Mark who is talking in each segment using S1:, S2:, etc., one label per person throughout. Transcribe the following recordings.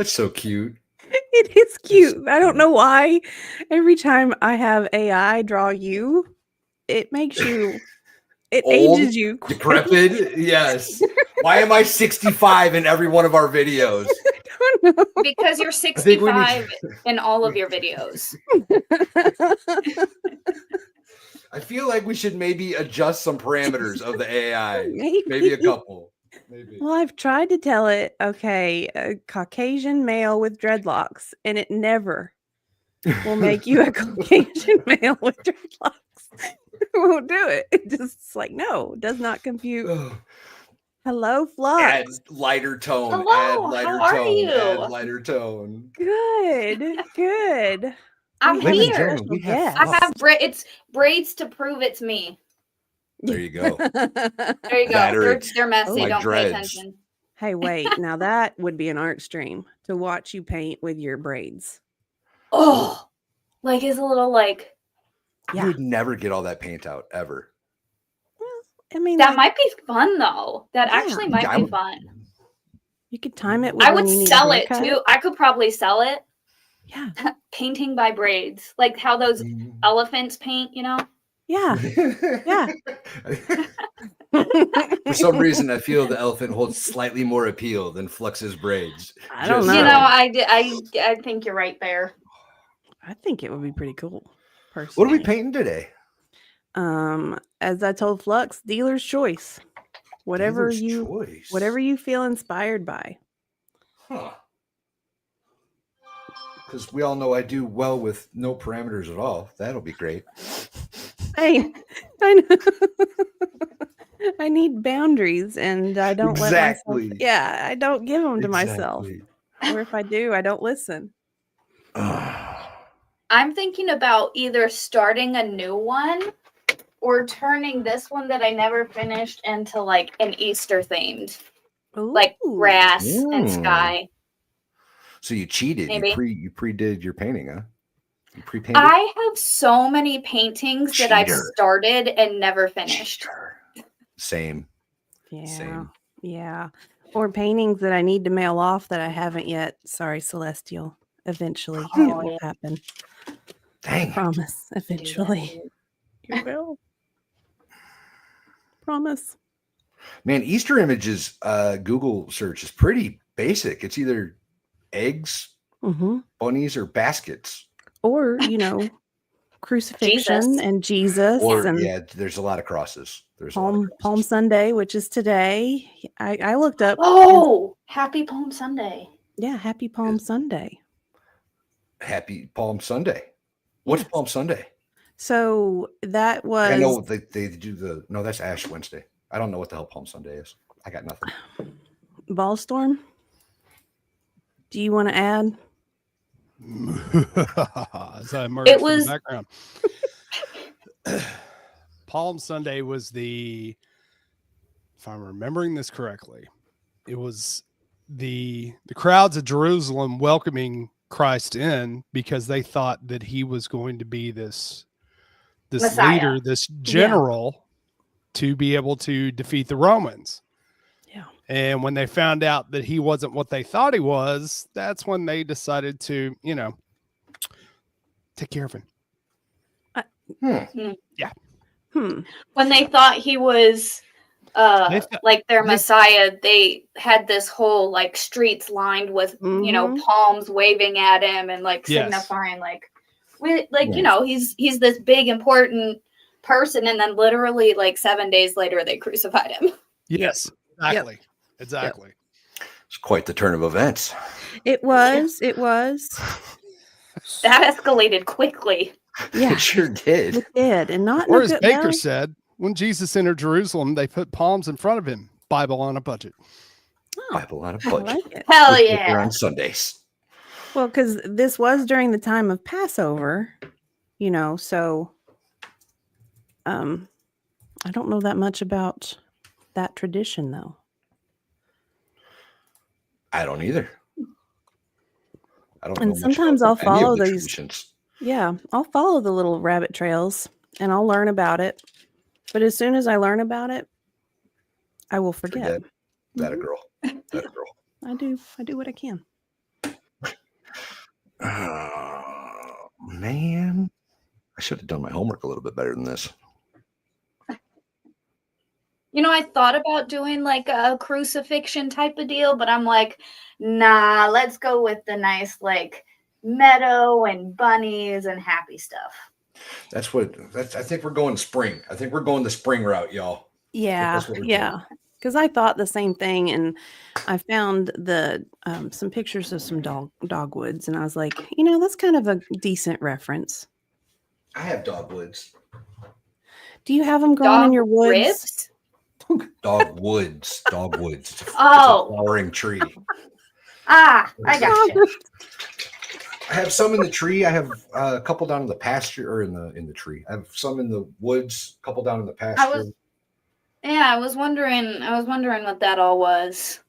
S1: That's so cute.
S2: It is cute. I don't know why. Every time I have AI draw you, it makes you. It
S1: Old,
S2: ages you.
S1: decrepit. Yes. Why am I 65 in every one of our videos?
S2: I don't know.
S3: Because you're
S1: I think we
S3: 65
S1: need.
S3: in all of your videos.
S1: I feel like we should maybe adjust some parameters of the AI.
S2: Maybe.
S1: Maybe a couple. Maybe.
S2: Well, I've tried to tell it, okay, a Caucasian male with dreadlocks, and it never will make you a Caucasian male with dreadlocks. It won't do it. It just like, no, does not compute. Hello, Flux.
S1: Add lighter tone.
S3: Hello,
S1: Add lighter
S3: how are
S1: tone.
S3: you?
S1: Add lighter tone.
S2: Good, good.
S3: I'm
S2: We have a
S1: Ladies and
S3: here.
S1: gentlemen,
S2: special
S1: we have
S2: guest.
S3: I have it's braids to prove it's me.
S1: There you go.
S3: There you
S1: That
S3: go.
S1: or
S3: They're messy.
S1: my
S3: Don't
S1: dreads.
S3: pay attention.
S2: Hey, wait. Now that would be an art stream to watch you paint with your braids.
S3: Oh, like his little like.
S1: You would never get all that paint out ever.
S2: Well, I mean,
S3: That might be fun though. That
S2: Yeah.
S3: actually might be fun.
S2: you could time it with
S3: I
S2: when
S3: would
S2: you need a
S3: sell it
S2: haircut.
S3: too. I could probably sell it.
S2: Yeah.
S3: Painting by braids, like how those elephants paint. You know.
S2: Yeah. Yeah.
S1: For some reason, I feel the elephant holds slightly more appeal than Flux's braids.
S2: I don't
S1: Just
S2: know.
S3: You
S1: saying.
S3: know, I think you're right there.
S2: I think it would be pretty cool. Personally.
S1: What are we painting today?
S2: As I told Flux, dealer's choice. Whatever
S1: Dealer's
S2: whatever
S1: choice.
S2: you feel inspired by.
S1: Huh. Because we all know I do well with no parameters at all. That'll be great.
S2: Hey, I know. I need boundaries, and I don't let
S1: Exactly.
S2: myself. Yeah, I don't give them to myself.
S1: Exactly.
S2: Or if I do, I don't listen.
S3: I'm thinking about either starting a new one or turning this one that I never finished into like an Easter themed, like
S2: Ooh.
S3: grass and sky.
S1: So you cheated.
S3: Maybe.
S1: You pre-did your painting, huh? You pre-painted?
S3: I have so many paintings that I've
S1: Cheater.
S3: started and never finished.
S1: Cheater. Same.
S2: Yeah.
S1: Same.
S2: Yeah. Or paintings that I need to mail off that I haven't yet. Sorry, Celestial. Eventually it will happen.
S1: Dang.
S2: Promise. Eventually. You will. Promise.
S1: Man, Easter images Google search is pretty basic. It's either eggs, bunnies, or baskets.
S2: Or, crucifixion
S3: Jesus.
S2: and Jesus.
S1: Or
S2: and
S1: yeah, there's a lot of crosses. There's
S2: Palm Sunday, which is today. I looked up.
S3: Oh, happy Palm Sunday.
S2: Yeah, happy Palm Sunday.
S1: Happy Palm Sunday. What's Palm Sunday?
S2: So that was.
S1: I know they do no, that's Ash Wednesday. I don't know what the hell Palm Sunday is. I got nothing.
S2: Ballstorm? Do you want to add?
S4: As I emerged
S3: It
S4: from
S3: was-
S4: the background. Palm Sunday was if I'm remembering this correctly, it was the crowds of Jerusalem welcoming Christ in because they thought that he was going to be this
S3: Messiah.
S4: leader, this general to be able to defeat the Romans.
S2: Yeah.
S4: And when they found out that he wasn't what they thought he was, that's when they decided to, take care of him. Yeah.
S3: When they thought he was like their Messiah, they had this whole like streets lined with palms waving at him and like signifying he's this big important person, and then literally like 7 days later they crucified him.
S4: Yes, exactly. Exactly.
S1: It's quite the turn of events.
S2: It was.
S3: That escalated quickly.
S2: Yeah,
S1: it sure did.
S2: It did, and not.
S4: Or as Baker said, when Jesus entered Jerusalem, they put palms in front of him. Bible on a budget.
S2: Oh,
S1: Bible on a budget.
S2: I like it.
S3: Hell yeah!
S1: On Sundays.
S2: Well, because this was during the time of Passover, so I don't know that much about that tradition, though.
S1: I don't either. I don't.
S2: And
S1: know
S2: sometimes
S1: much
S2: I'll
S1: about any of
S2: follow
S1: the
S2: these.
S1: traditions.
S2: Yeah, I'll follow the little rabbit trails and I'll learn about it. But as soon as I learn about it, I will forget.
S1: That a girl. That a girl.
S2: I do what I can.
S1: Man, I should have done my homework a little bit better than this.
S3: You know, I thought about doing like a crucifixion type of deal, but I'm like, nah, let's go with the nice like meadow and bunnies and happy stuff.
S1: I think we're going spring. I think we're going the spring route, y'all.
S2: Yeah. Yeah. Because I thought the same thing, and I found some pictures of some dogwoods, and I was like, that's kind of a decent reference.
S1: I have dogwoods.
S2: Do you have them growing in your woods?
S3: Ribs?
S1: Dogwoods. It's a flowering tree.
S3: I got you.
S1: I have some in the tree. I have a couple down in the pasture, or in the tree. I have some in the woods, a couple down in the pasture.
S3: I was wondering what that all was.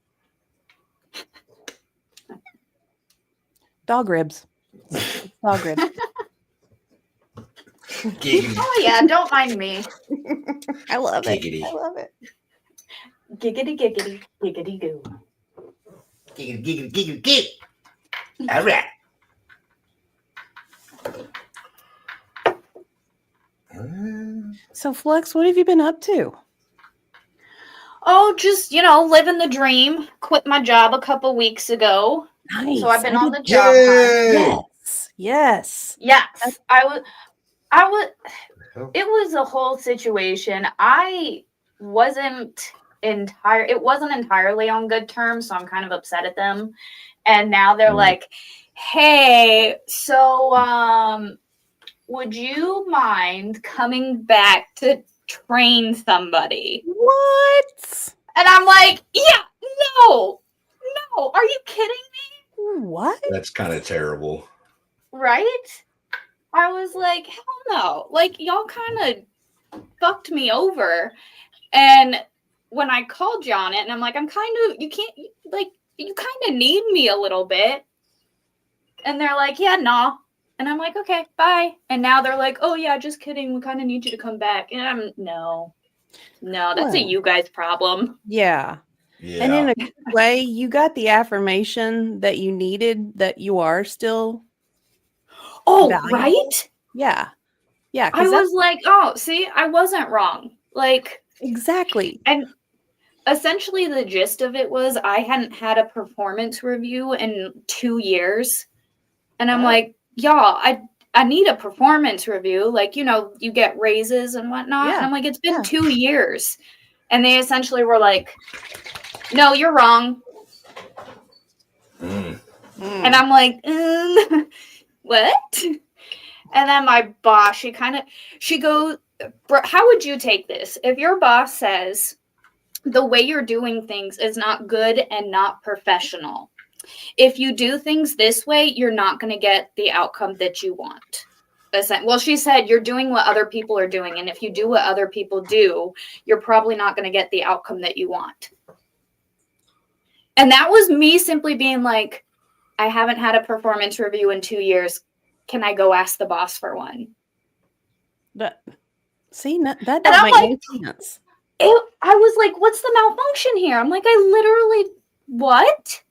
S2: Dog ribs. Dog ribs.
S3: Oh yeah, don't mind me.
S2: I love
S1: Giggity.
S2: it. I love it.
S3: Giggity giggity giggity goo.
S1: Giggity giggity giggity. All right.
S2: So Flex, what have you been up to?
S3: Oh, just living the dream. Quit my job a couple weeks ago.
S2: Nice.
S3: So I've been on the job hunt.
S2: Yes.
S3: I was. It was a whole situation. It wasn't entirely on good terms, so I'm kind of upset at them. And now they're like, "Hey, so would you mind coming back to train somebody?"
S2: What?
S3: And I'm like, "Yeah, no. Are you kidding me?"
S2: What?
S1: That's kind of terrible.
S3: Right? I was like, hell no. Like, y'all kind of fucked me over. And when I called you on it, and I'm like, you kind of need me a little bit. And they're like, yeah, nah. And I'm like, okay, bye. And now they're like, oh yeah, just kidding. We kind of need you to come back. And I'm, no, that's a you guys problem.
S2: Yeah. And in a good way, you got the affirmation that you needed, that you are still valuable.
S3: Right?
S2: Yeah.
S3: I was like, oh, see, I wasn't wrong. Like,
S2: exactly.
S3: And essentially the gist of it was I hadn't had a performance review in 2 years. And I'm like, y'all, I need a performance review. Like, you get raises and whatnot.
S2: Yeah.
S3: And I'm like, it's been 2 years. And they essentially were like, no, you're wrong. And I'm like, what? And then my boss, she goes, how would you take this? If your boss says the way you're doing things is not good and not professional, if you do things this way, you're not going to get the outcome that you want. Well, she said, you're doing what other people are doing. And if you do what other people do, you're probably not going to get the outcome that you want. And that was me simply being like, I haven't had a performance review in 2 years. Can I go ask the boss for one?
S2: That doesn't make any sense.
S3: I was like, what's the malfunction here? I'm like, I literally, what?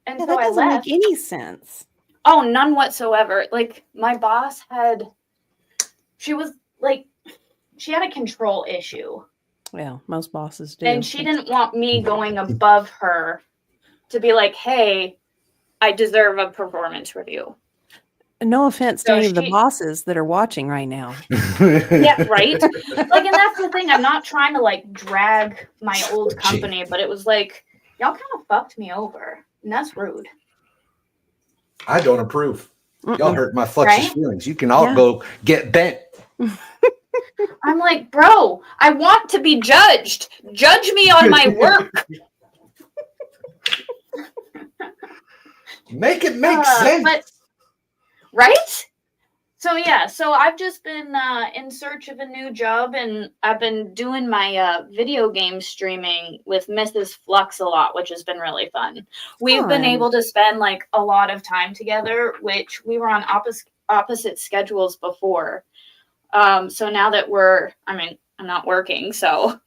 S3: And so
S2: that doesn't
S3: I left.
S2: make any sense.
S3: Oh, none whatsoever. Like, my boss she had a control issue.
S2: Well, most bosses do.
S3: And she didn't want me going above her to be like, hey, I deserve a performance review.
S2: No offense to any of the bosses that are watching right now.
S3: Yeah, right? And that's the thing. I'm not trying to, drag my old company, but it was like, y'all kind of fucked me over. And that's rude.
S1: I don't approve. Y'all hurt my Flex's feelings. You can all go get bent.
S3: I'm like, bro, I want to be judged. Judge me on my work.
S1: Make it make sense.
S3: Right? So I've just been in search of a new job, and I've been doing my video game streaming with Mrs. Flux a lot, which has been really fun. We've been able to spend a lot of time together, which we were on opposite schedules before. So now that I'm not working, so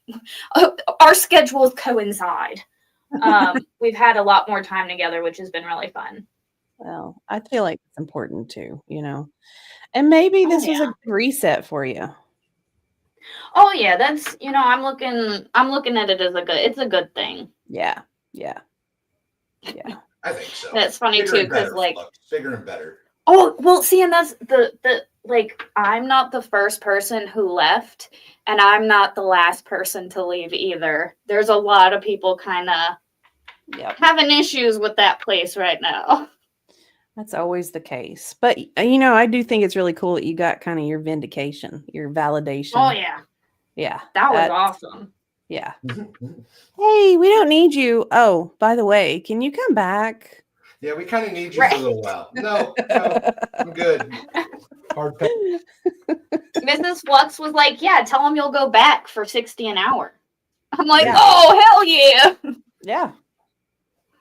S3: our schedules coincide. We've had a lot more time together, which has been really fun.
S2: Well, I feel like it's important too, and maybe this was a good reset for you.
S3: Oh yeah, that's I'm looking at it as it's a good thing.
S2: Yeah.
S1: I think so.
S3: That's funny too, because like
S1: bigger and better.
S3: Oh well, see, and that's the like I'm not the first person who left, and I'm not the last person to leave either. There's a lot of people kind of having issues with that place right now.
S2: That's always the case. But, I do think it's really cool that you got kind of your vindication, your validation.
S3: Oh, yeah.
S2: Yeah.
S3: That was awesome.
S2: Yeah. Hey, we don't need you. Oh, by the way, can you come back?
S1: Yeah, we kind of need you for a little while. No, I'm good. Hard pass.
S3: Mrs. Flux was like, yeah, tell him you'll go back for $60 an hour. I'm like, oh, hell yeah.
S2: Yeah.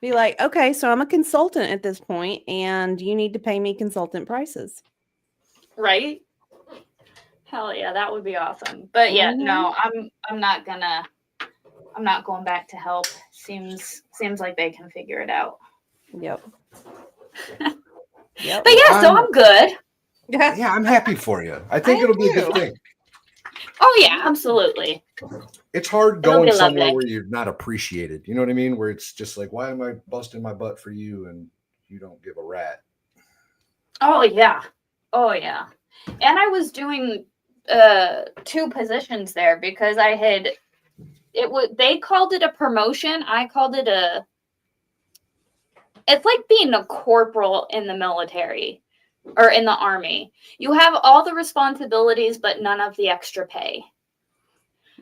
S2: Be like, okay, so I'm a consultant at this point, and you need to pay me consultant prices.
S3: Right? Hell yeah, that would be awesome. But yeah, no, I'm not going back to help. Seems like they can figure it out.
S2: Yep.
S3: But yeah, so I'm good.
S1: Yeah, I'm happy for you. I think it'll be a good thing.
S3: Oh yeah, absolutely.
S1: It's hard going somewhere where you're not appreciated. You know what I mean? Where it's just like, why am I busting my butt for you and you don't give a rat?
S3: Oh yeah. And I was doing 2 positions there because they called it a promotion. I called it it's like being a corporal in the military or in the army. You have all the responsibilities, but none of the extra pay.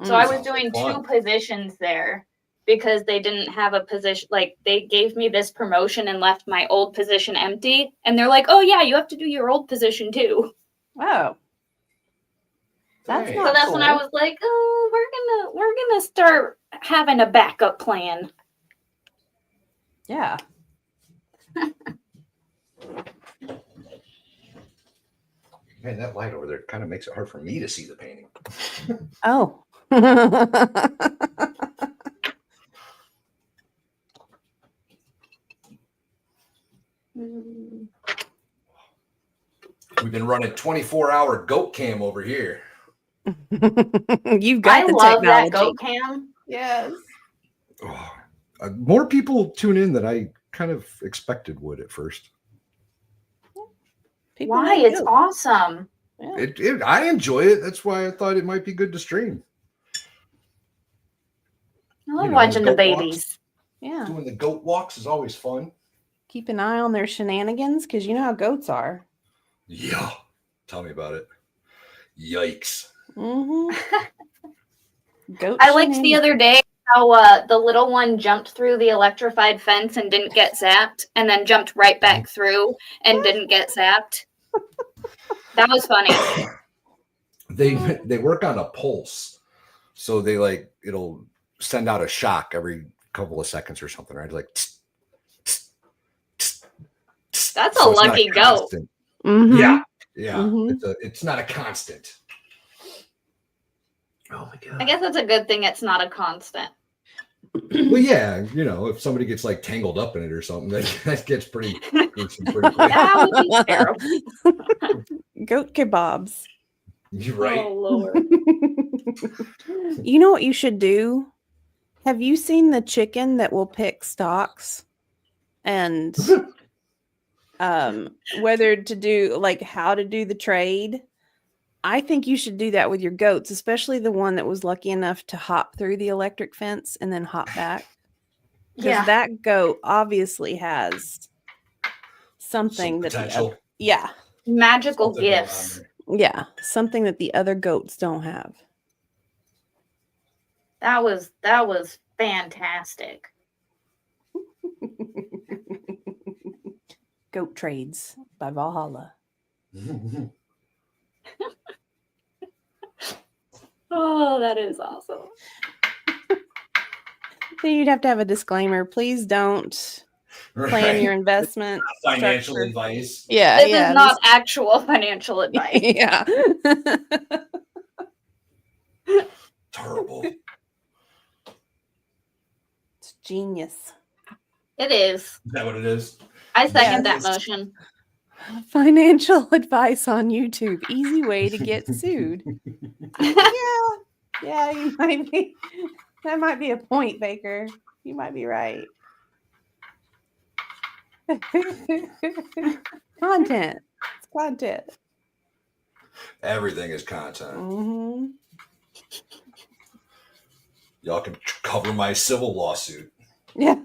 S3: So I was doing 2 positions there because they didn't have a position. Like they gave me this promotion and left my old position empty. And they're like, oh yeah, you have to do your old position too.
S2: Oh. That's
S3: so that's when I was like, oh, we're gonna start having a backup plan.
S2: Yeah.
S1: Man, that light over there kind of makes it hard for me to see the painting.
S2: Oh.
S1: We've been running 24-hour goat cam over here.
S2: You've got the
S3: love
S2: technology.
S3: That goat cam.
S2: Yes.
S1: Oh, more people tune in than I kind of expected would at first.
S3: Why? It's awesome.
S1: Yeah. I enjoy it. That's why I thought it might be good to stream.
S3: I love watching the babies.
S1: Walks. Yeah. Doing the goat walks is always fun.
S2: Keep an eye on their shenanigans because you know how goats are.
S1: Yeah. Tell me about it. Yikes.
S2: Goat
S3: I liked the other day how the little one jumped through the electrified fence and didn't get zapped, and then jumped right back through and didn't get zapped. That was funny.
S1: They work on a pulse, so they it'll send out a shock every couple of seconds or something, right? Like tss, tss, tss, tss.
S3: That's a lucky goat.
S1: Yeah. It's not a constant. Oh my god!
S3: I guess that's a good thing. It's not a constant.
S1: Well, yeah, if somebody gets tangled up in it or something, that gets pretty gruesome pretty quick.
S3: That would be terrible.
S2: Goat kebabs.
S1: You're right.
S3: Oh Lord.
S2: You know what you should do? Have you seen the chicken that will pick stocks and whether to do how to do the trade? I think you should do that with your goats, especially the one that was lucky enough to hop through the electric fence and then hop back. Because that goat obviously has something that
S3: magical gifts.
S2: Yeah, something that the other goats don't have.
S3: That was fantastic.
S2: Goat Trades by Valhalla.
S3: Oh, that is awesome.
S2: So you'd have to have a disclaimer. Please don't plan your investment.
S1: Financial advice.
S2: Yeah.
S3: This is not actual financial advice.
S2: Yeah.
S1: Terrible.
S2: It's genius.
S3: It is.
S1: Is that what it is?
S3: I second that motion.
S2: Financial advice on YouTube. Easy way to get sued. Yeah, you might be. That might be a point, Baker. You might be right. Content. It's content.
S1: Everything is content.
S2: Mm-hmm.
S1: Y'all can cover my civil lawsuit.
S2: Yeah.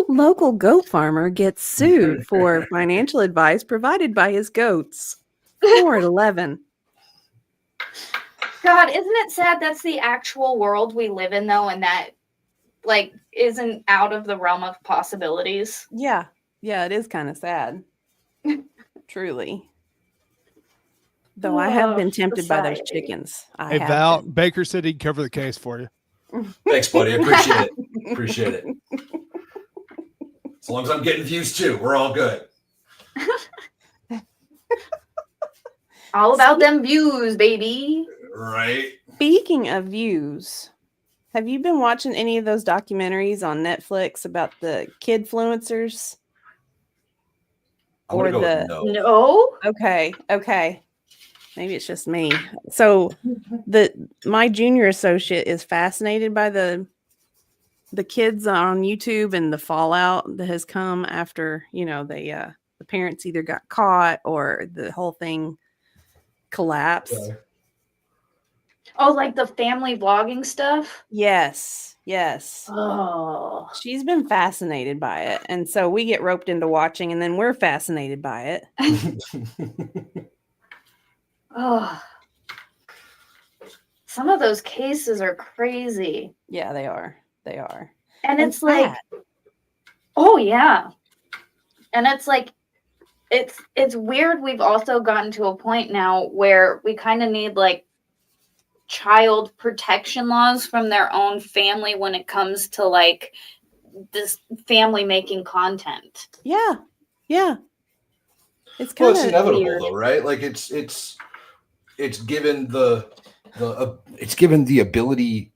S2: Local goat farmer gets sued for financial advice provided by his goats. More at 11.
S3: God, isn't it sad that's the actual world we live in, though, and that, like, isn't out of the realm of possibilities?
S2: Yeah. Yeah, it is kind of sad. Truly. Though I have been tempted by those chickens.
S4: Hey, Val, Baker said he'd cover the case for you.
S1: Thanks, buddy. Appreciate it. Appreciate it. As long as I'm getting views too, we're all good.
S3: All about them views, baby.
S1: Right.
S2: Speaking of views, have you been watching any of those documentaries on Netflix about the kidfluencers?
S1: Or the
S3: no.
S2: Okay. Maybe it's just me. So my junior associate is fascinated by the kids on YouTube and the fallout that has come after, the parents either got caught or the whole thing collapsed.
S1: Okay.
S3: Oh, like the family vlogging stuff?
S2: Yes.
S3: Oh.
S2: She's been fascinated by it. And so we get roped into watching, and then we're fascinated by it.
S3: Oh. Some of those cases are crazy.
S2: Yeah, they are.
S3: And it's like, oh yeah. And it's like, it's weird. We've also gotten to a point now where we kind of need like child protection laws from their own family when it comes to like this family making content.
S2: Yeah.
S1: It's kind of inevitable weird. Though, right? Like it's given it's given the ability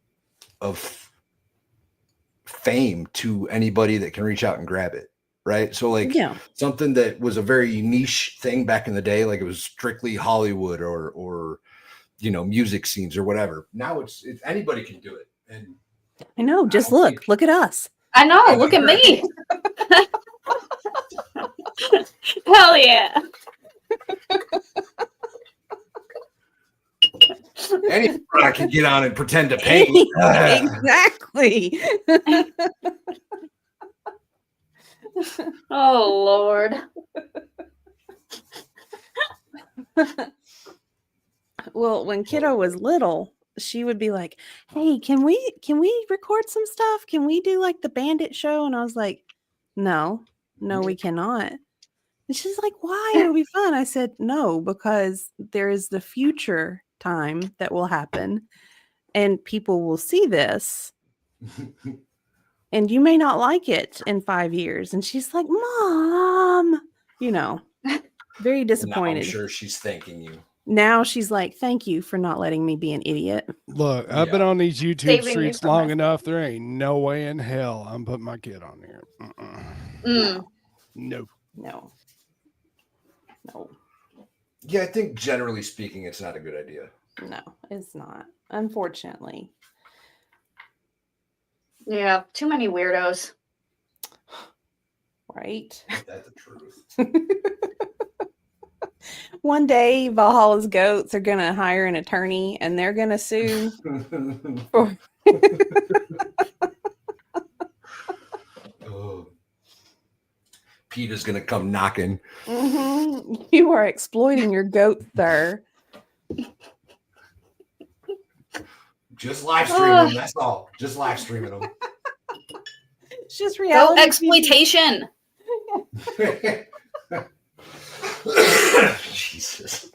S1: of fame to anybody that can reach out and grab it, right? So like something that was a very niche thing back in the day, like it was strictly Hollywood or music scenes or whatever. Now it's anybody can do it. And
S2: I know, just look at us.
S3: I know, look at me. Hell yeah.
S1: Anybody I can get on and pretend to paint.
S2: Exactly.
S3: Oh Lord.
S2: Well, when Kiddo was little, she would be like, "Hey, can we record some stuff? Can we do like the Bandit show?" And I was like, "No, we cannot." And she's like, "Why? It'll be fun." I said, "No, because there is the future time that will happen and people will see this and you may not like it in 5 years." And she's like, "Mom," very disappointed.
S1: I'm sure she's thanking you.
S2: Now she's like, "Thank you for not letting me be an idiot."
S4: Look, I've been on these YouTube streets long enough. There ain't no way in hell I'm putting my kid on here. No.
S1: Yeah, I think generally speaking, it's not a good idea.
S2: No, it's not. Unfortunately.
S3: Yeah, too many weirdos.
S2: Right?
S1: That's the truth.
S2: One day, Valhalla's goats are going to hire an attorney and they're going to sue.
S1: Peter's going to come knocking.
S2: Mm-hmm. You are exploiting your goat, sir.
S1: Just live stream them. That's all. Just live streaming them.
S2: It's just reality.
S3: Exploitation.
S1: Jesus.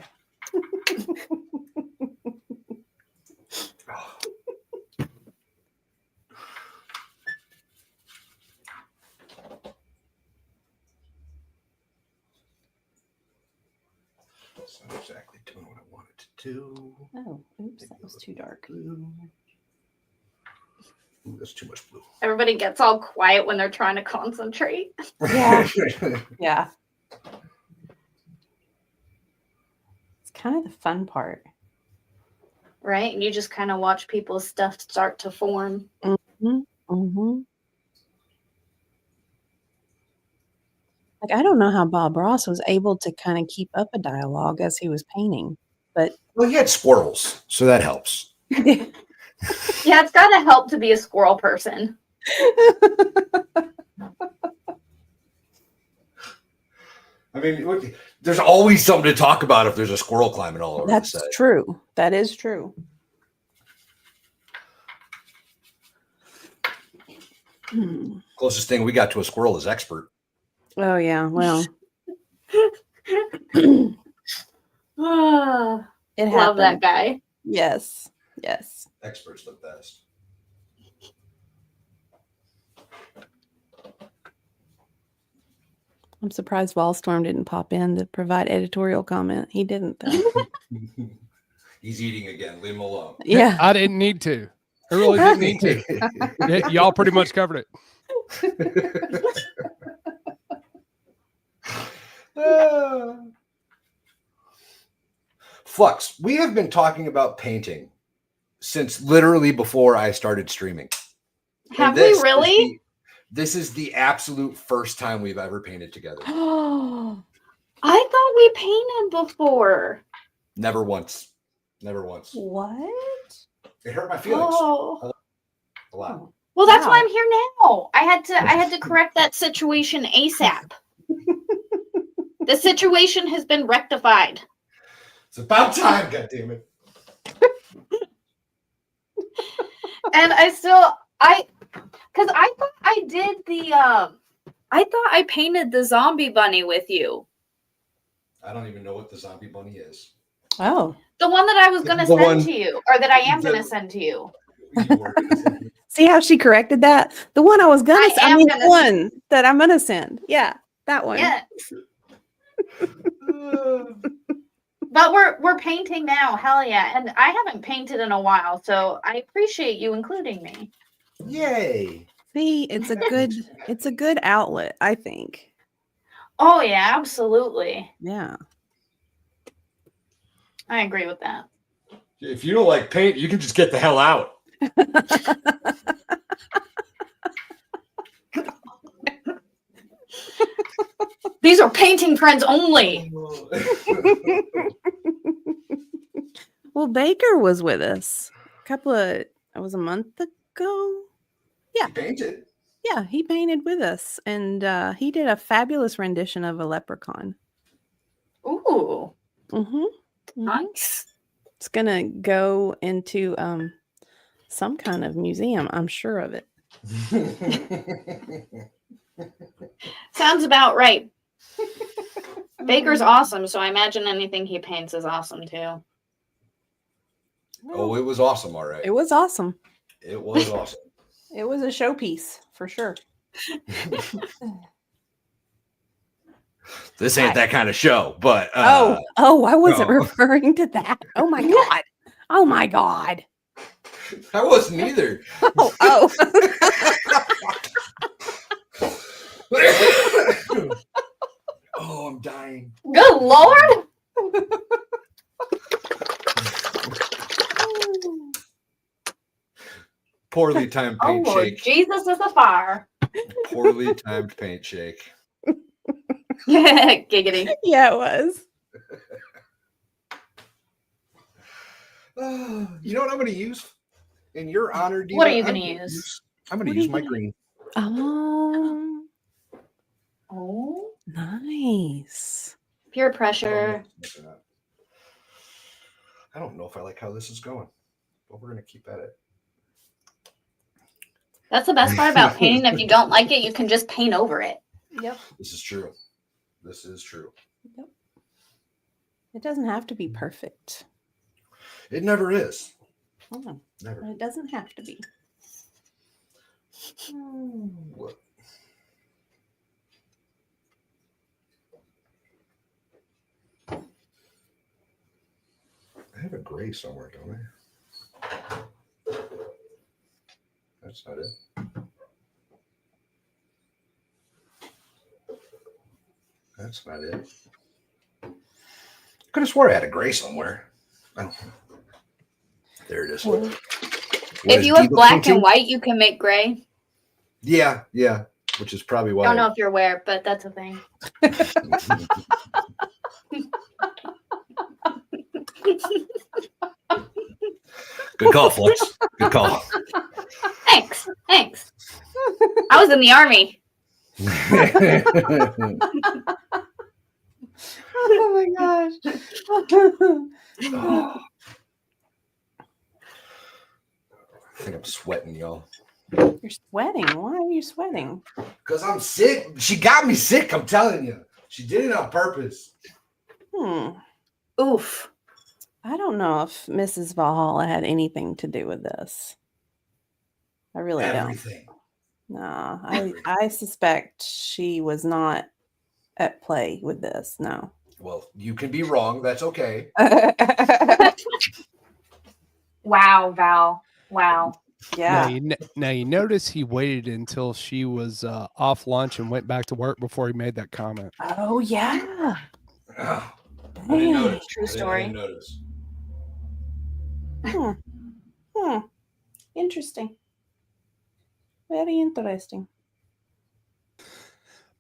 S1: It's not exactly doing what I wanted to do.
S2: Oh, oops, that was too dark.
S1: That's too much blue.
S3: Everybody gets all quiet when they're trying to concentrate.
S2: Yeah. Yeah. It's kind of the fun part.
S3: Right? And you just kind of watch people's stuff start to form.
S2: Mm-hmm. Mm-hmm. Like, I don't know how Bob Ross was able to kind of keep up a dialogue as he was painting, but
S1: well, he had squirrels, so that helps.
S3: Yeah, it's got to help to be a squirrel person.
S1: I mean, there's always something to talk about if there's a squirrel climbing all over.
S2: That's true. That is true.
S1: Closest thing we got to a squirrel is expert.
S2: Oh yeah, well.
S3: It love that guy.
S2: Yes. Yes.
S1: Expert's the best.
S2: I'm surprised Wallstorm didn't pop in to provide editorial comment. He didn't though.
S1: He's eating again. Leave him alone.
S2: Yeah.
S4: I didn't need to. I really didn't need to. Y'all pretty much covered it.
S1: Flux, we have been talking about painting since literally before I started streaming.
S3: Have we really?
S1: This is the absolute first time we've ever painted together.
S3: Oh, I thought we painted before.
S1: Never once. Never once.
S2: What?
S1: It hurt my feelings.
S3: Oh.
S1: A lot.
S3: Well, that's why I'm here now. I had to correct that situation ASAP. The situation has been rectified.
S1: It's about time, goddammit.
S3: And because I thought I did I thought I painted the zombie bunny with you.
S1: I don't even know what the zombie bunny is.
S2: Oh.
S3: The one that I was going to send to you, or that I am going to send to you.
S2: See how she corrected that? The one I was going to send. The one that I'm going to send. Yeah, that one.
S3: Yes. But we're painting now. Hell yeah. And I haven't painted in a while, so I appreciate you including me.
S1: Yay.
S2: See, it's a good outlet, I think.
S3: Oh yeah, absolutely.
S2: Yeah.
S3: I agree with that.
S1: If you don't like paint, you can just get the hell out.
S3: These are painting friends only.
S2: Well, Baker was with us it was a month ago. Yeah.
S1: He painted.
S2: Yeah, he painted with us, and he did a fabulous rendition of a leprechaun.
S3: Ooh.
S2: Mm-hmm.
S3: Nice.
S2: It's gonna go into some kind of museum, I'm sure of it.
S3: Sounds about right. Baker's awesome, so I imagine anything he paints is awesome too.
S1: Oh, it was awesome, all right.
S2: It was awesome.
S1: It was awesome.
S2: It was a showpiece for sure.
S1: This ain't that kind of show, but
S2: I wasn't referring to that. Oh my god. Oh my god.
S1: I wasn't either.
S2: Oh.
S1: Oh, I'm dying.
S3: Good Lord.
S1: Poorly timed paint shake.
S3: Jesus is a fire.
S1: Poorly timed paint shake.
S3: Giggity.
S2: Yeah, it was.
S1: You know what I'm going to use in your honor, Diva?
S3: What are you going to use?
S1: I'm going to use my green.
S2: Oh, nice.
S3: Pure pressure.
S1: I don't know if I like how this is going, but we're going to keep at it.
S3: That's the best part about painting. If you don't like it, you can just paint over it.
S2: Yep.
S1: This is true. This is true.
S2: Yep. It doesn't have to be perfect.
S1: It never is.
S2: Oh,
S1: never.
S2: But it doesn't have to be.
S1: What? I have a gray somewhere, don't I? That's not it. That's not it. Could have swore I had a gray somewhere. Oh. There it is.
S3: Well, if you have black and white, you can make gray.
S1: Yeah, which is probably why.
S3: I don't know if you're aware, but that's a thing.
S1: Good call, Flex. Good call.
S3: Thanks. I was in the Army.
S2: Oh my gosh.
S1: I think I'm sweating, y'all.
S2: You're sweating. Why are you sweating?
S1: Because I'm sick. She got me sick, I'm telling you. She did it on purpose.
S3: Oof.
S2: I don't know if Mrs. Valhalla had anything to do with this. I really don't. No, I suspect she was not at play with this. No.
S1: Well, you can be wrong. That's okay.
S3: Wow, Val. Wow.
S2: Yeah.
S4: Now you notice he waited until she was off lunch and went back to work before he made that comment.
S2: Oh yeah.
S1: I didn't notice.
S3: True story.
S1: I didn't notice.
S2: Interesting. Very interesting.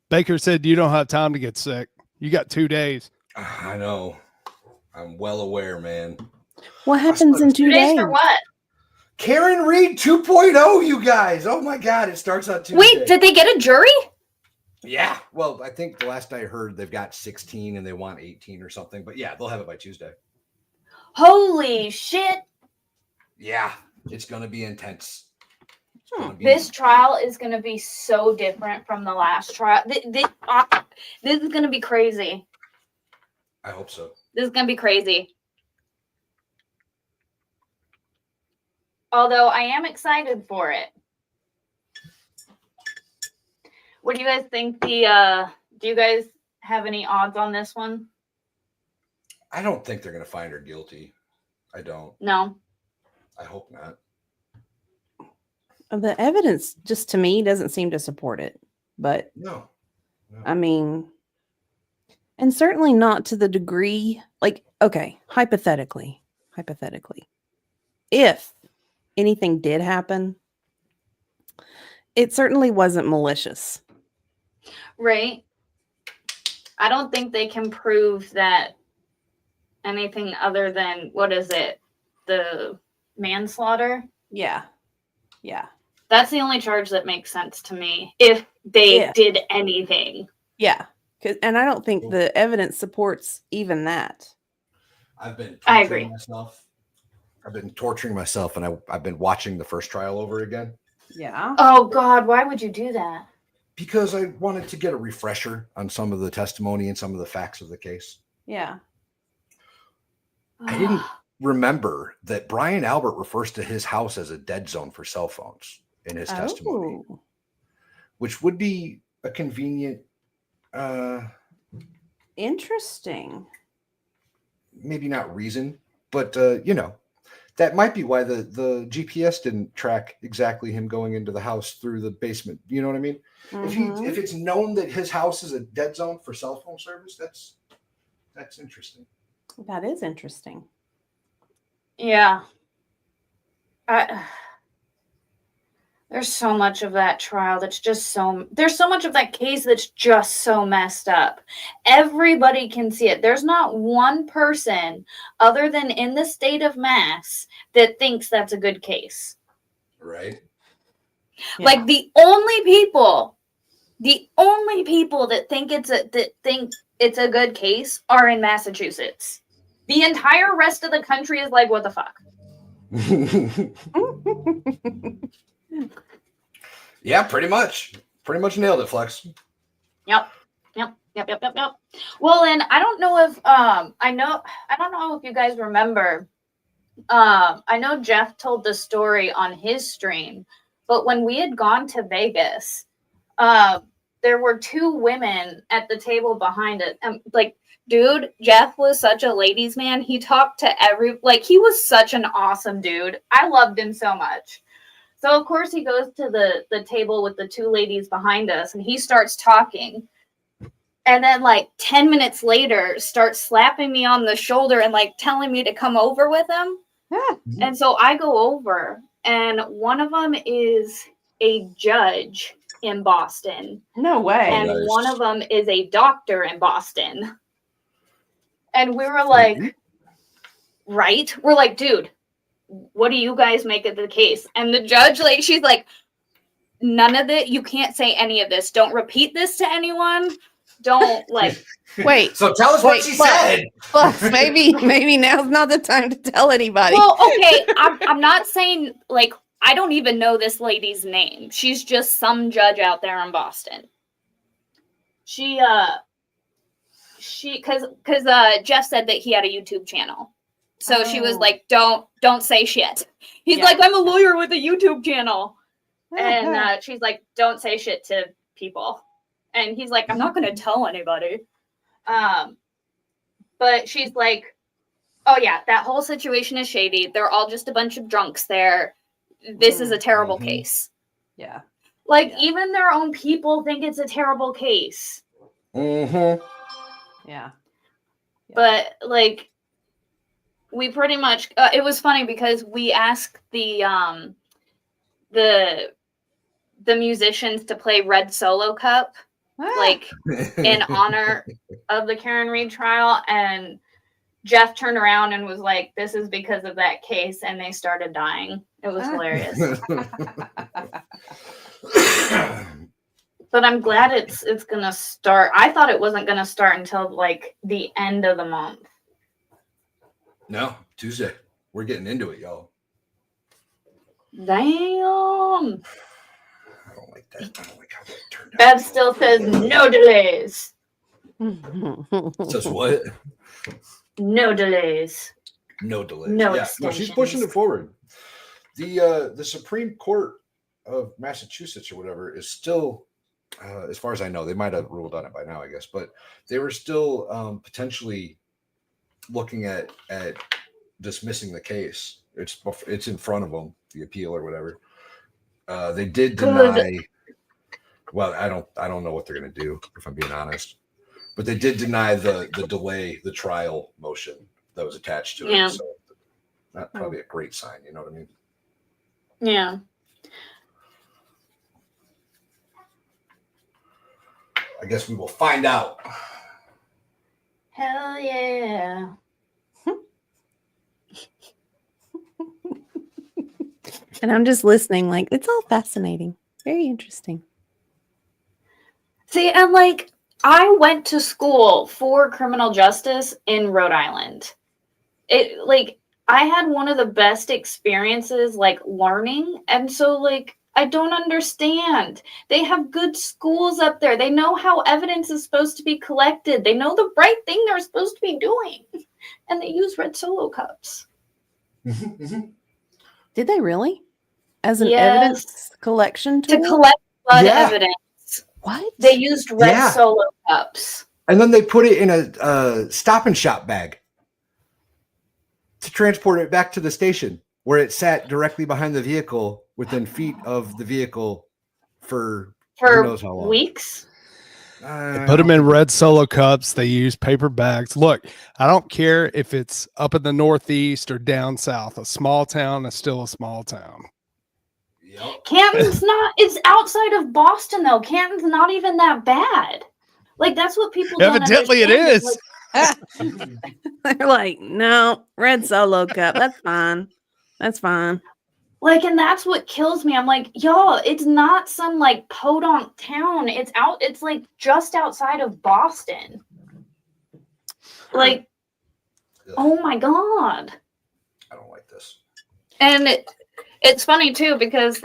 S4: Baker said you don't have time to get sick. You got 2 days.
S1: I know. I'm well aware, man.
S2: What happens in 2 days?
S3: For what?
S1: Karen Reed 2.0, you guys. Oh my God, it starts on Tuesday.
S3: Wait, did they get a jury?
S1: Yeah. Well, I think the last I heard they've got 16 and they want 18 or something. But yeah, they'll have it by Tuesday.
S3: Holy shit.
S1: Yeah, it's going to be intense.
S3: This trial is going to be so different from the last trial. This is going to be crazy.
S1: I hope so.
S3: This is going to be crazy. Although I am excited for it. What do you guys think do you guys have any odds on this one?
S1: I don't think they're going to find her guilty. I don't.
S3: No.
S1: I hope not.
S2: The evidence just to me doesn't seem to support it. But
S1: no.
S2: I mean, and certainly not to the degree, like, okay, hypothetically, if anything did happen, it certainly wasn't malicious.
S3: Right. I don't think they can prove that anything other than, what is it? The manslaughter?
S2: Yeah.
S3: That's the only charge that makes sense to me. If they did anything.
S2: Yeah. And I don't think the evidence supports even that.
S1: I've been
S3: I agree.
S1: I've been torturing myself, and I've been watching the first trial over again.
S2: Yeah.
S3: Oh God, why would you do that?
S1: Because I wanted to get a refresher on some of the testimony and some of the facts of the case.
S2: Yeah.
S1: I didn't remember that Brian Albert refers to his house as a dead zone for cell phones in his testimony, which would be a convenient,
S2: interesting.
S1: Maybe not reason, but that might be why the GPS didn't track exactly him going into the house through the basement. You know what I mean? Mm-hmm. If it's known that his house is a dead zone for cell phone service, that's interesting.
S2: That is interesting.
S3: Yeah. There's so much of that trial that's just there's so much of that case that's just so messed up. Everybody can see it. There's not one person other than in the state of Mass that thinks that's a good case.
S1: Right.
S3: Yeah. Like the only people that think it's a good case are in Massachusetts. The entire rest of the country is like, what the fuck?
S1: Yeah, pretty much nailed it, Flex.
S3: Yep. Well, and I don't know if I don't know if you guys remember. I know Jeff told the story on his stream, but when we had gone to Vegas, there were two women at the table behind it. Dude, Jeff was such a ladies' man. He talked to he was such an awesome dude. I loved him so much. So of course he goes to the table with the two ladies behind us, and he starts talking. And then like 10 minutes later, starts slapping me on the shoulder and like telling me to come over with him. And so I go over, and one of them is a judge in Boston.
S2: No way.
S3: And one of them is a doctor in Boston. And we were like, right? We're like, dude, what do you guys make of the case? And the judge, like, she's like, none of it. You can't say any of this. Don't repeat this to anyone. Don't like.
S2: Wait.
S1: So tell us what she said.
S2: Plus, maybe now's not the time to tell anybody.
S3: Well, okay. I'm not saying like I don't even know this lady's name. She's just some judge out there in Boston. Because Jeff said that he had a YouTube channel. So she was like, don't say shit. He's like, I'm a lawyer with a YouTube channel. And she's like, don't say shit to people. And he's like, I'm not going to tell anybody. But she's like, oh yeah, that whole situation is shady. They're all just a bunch of drunks there. This is a terrible case.
S2: Yeah.
S3: Like, even their own people think it's a terrible case.
S2: Yeah.
S3: But, like, we pretty much, it was funny because we asked the musicians to play Red Solo Cup, like, in honor of the Karen Reed trial, and Jeff turned around and was like, this is because of that case, and they started dying. It was hilarious. But I'm glad it's gonna start. I thought it wasn't gonna start until like the end of the month.
S1: No, Tuesday. We're getting into it, y'all.
S3: Damn.
S1: I don't like that. I don't like how that turned out.
S3: Bev still says no delays.
S1: Says what?
S3: No delays.
S1: No delays.
S3: No
S1: yeah, no, she's pushing it forward. The Supreme Court of Massachusetts or whatever is still, as far as I know, they might have ruled on it by now, I guess, but they were still potentially looking at dismissing the case. It's in front of them, the appeal or whatever. They did deny. Well, I don't know what they're going to do, if I'm being honest, but they did deny the delay, the trial motion that was attached to it. So that's probably a great sign. You know what I mean?
S3: Yeah.
S1: I guess we will find out.
S3: Hell yeah.
S2: And I'm just listening, like, it's all fascinating. Very interesting.
S3: See, and like, I went to school for criminal justice in Rhode Island. I had one of the best experiences, like, learning. And so, like, I don't understand. They have good schools up there. They know how evidence is supposed to be collected. They know the right thing they're supposed to be doing. And they use Red Solo cups.
S2: Did they really? As an evidence collection tool?
S3: To collect blood evidence.
S2: What?
S3: They used Red Solo cups.
S1: And then they put it in a Stop and Shop bag to transport it back to the station where it sat directly behind the vehicle within feet of the vehicle for who knows how long.
S3: Weeks.
S4: They put them in Red Solo cups. They use paper bags. Look, I don't care if it's up in the Northeast or down south. A small town is still a small town.
S1: Yep.
S3: Canton's not, it's outside of Boston though. Canton's not even that bad. Like, that's what people don't
S4: Evidently it is.
S2: They're like, no, Red Solo cup. That's fine. That's fine.
S3: Like, and that's what kills me. I'm like, y'all, it's not some like podunk town. It's like just outside of Boston. Like, oh my God.
S1: I don't like this.
S3: And it's funny too, because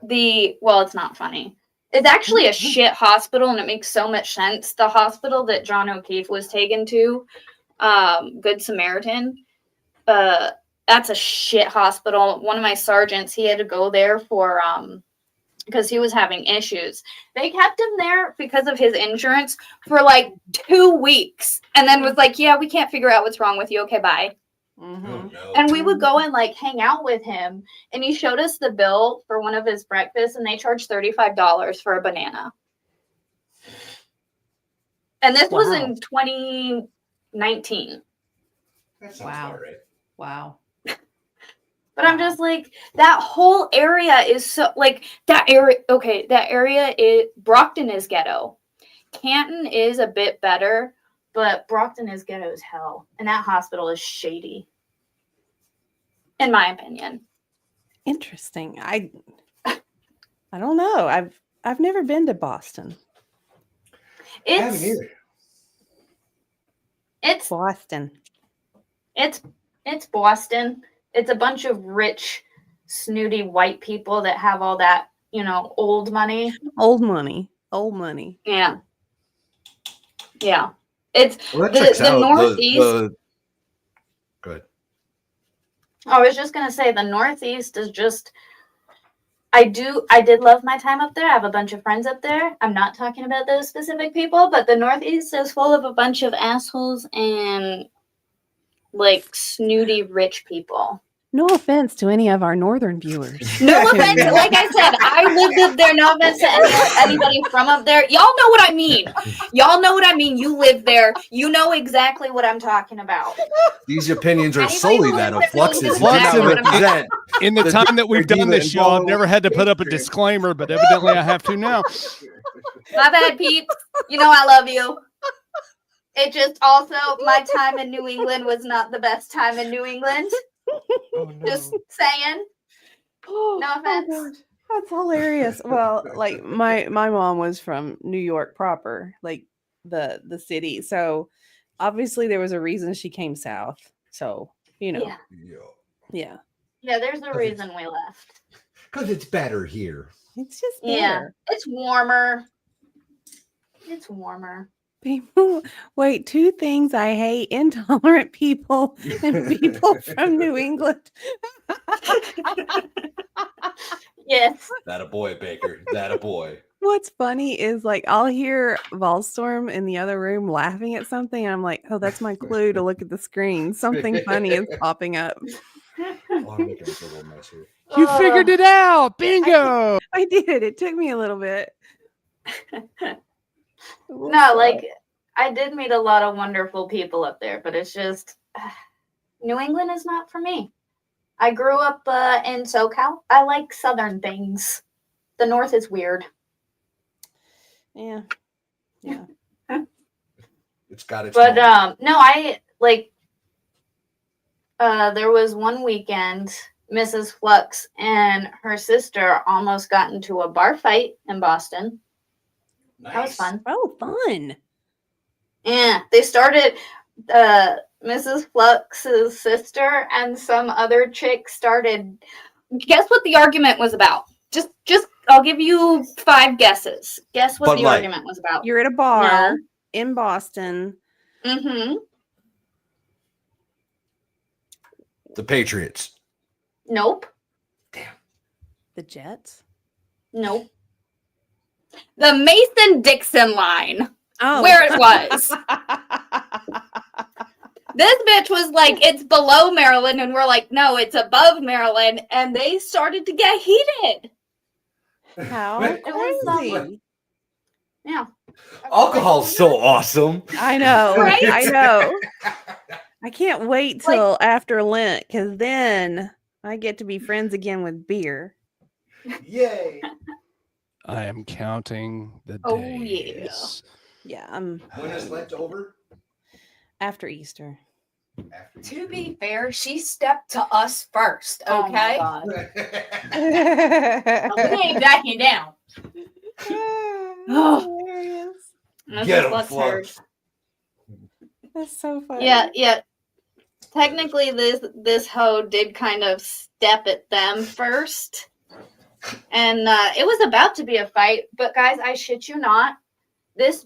S3: it's not funny. It's actually a shit hospital, and it makes so much sense. The hospital that John O'Keefe was taken to, Good Samaritan, that's a shit hospital. One of my sergeants, he had to go there for because he was having issues. They kept him there because of his insurance for like 2 weeks, and then was like, yeah, we can't figure out what's wrong with you. Okay, bye. Mm-hmm. Oh, no. And we would go and like hang out with him, and he showed us the bill for one of his breakfasts, and they charged $35 for a banana. And this was in 2019.
S1: That sounds about right.
S5: Wow.
S3: But I'm just like, that whole area is so like that area. Okay, that area is Brockton is ghetto. Canton is a bit better, but Brockton is ghetto as hell, and that hospital is shady, in my opinion.
S2: Interesting. I don't know. I've never been to Boston.
S3: It's
S2: Boston.
S3: It's Boston. It's a bunch of rich, snooty white people that have all that, old money.
S2: Old money. Old money.
S3: Yeah. Yeah. It's the Northeast.
S1: Good.
S3: I was just gonna say the Northeast is just. I did love my time up there. I have a bunch of friends up there. I'm not talking about those specific people, but the Northeast is full of a bunch of assholes and like snooty rich people.
S2: No offense to any of our northern viewers.
S3: No offense. Like I said, I lived up there. No offense to anybody from up there. Y'all know what I mean. Y'all know what I mean. You live there. You know exactly what I'm talking about.
S1: These opinions are solely that of Flux's.
S4: In the time that we've done this show, I've never had to put up a disclaimer, but evidently I have to now.
S3: My bad, peeps. You know I love you. It just also, my time in New England was not the best time in New England. Oh, no. Just saying. No offense.
S2: That's hilarious. Well, like my mom was from New York proper, like the city. So obviously there was a reason she came south. So, Yeah.
S3: Yeah, there's a reason we left.
S1: Because it's better here.
S2: It's just better.
S3: Yeah, it's warmer. It's warmer.
S2: People, wait, two things I hate: intolerant people and people from New England.
S3: Yes.
S1: That a boy, Baker. That a boy.
S2: What's funny is like I'll hear Volstorm in the other room laughing at something, and I'm like, oh, that's my clue to look at the screen. Something funny is popping up.
S4: You figured it out. Bingo.
S2: I did. It took me a little bit.
S3: No, like I did meet a lot of wonderful people up there, but it's just New England is not for me. I grew up in SoCal. I like Southern things. The North is weird.
S2: Yeah.
S1: It's got its.
S3: But no, I like. There was one weekend, Mrs. Flux and her sister almost got into a bar fight in Boston. Nice. That was fun.
S2: Oh, fun.
S3: Yeah, they started Mrs. Flux's sister and some other chick started. Guess what the argument was about? Just I'll give you 5 guesses. Guess what argument was about.
S2: You're at a bar in Boston.
S3: Mm-hmm.
S1: The Patriots.
S3: Nope.
S1: Damn.
S2: The Jets?
S3: Nope. The Mason-Dixon line.
S2: Oh.
S3: Where it was. This bitch was like, it's below Maryland, and we're like, no, it's above Maryland, and they started to get heated.
S2: How crazy.
S3: Yeah.
S1: Alcohol's so awesome.
S2: I know.
S3: Right?
S2: I know. I can't wait till after Lent, because then I get to be friends again with beer.
S1: Yay.
S4: I am counting the days.
S3: Oh, yeah.
S2: Yeah.
S1: When is Lent over?
S2: After Easter.
S5: To be fair, she stepped to us first, okay?
S3: Oh
S5: we ain't backing down.
S2: Hilarious.
S1: Get him, Flux.
S2: That's so funny.
S3: Yeah. Technically, this hoe did kind of step at them first. And it was about to be a fight. But guys, I shit you not. This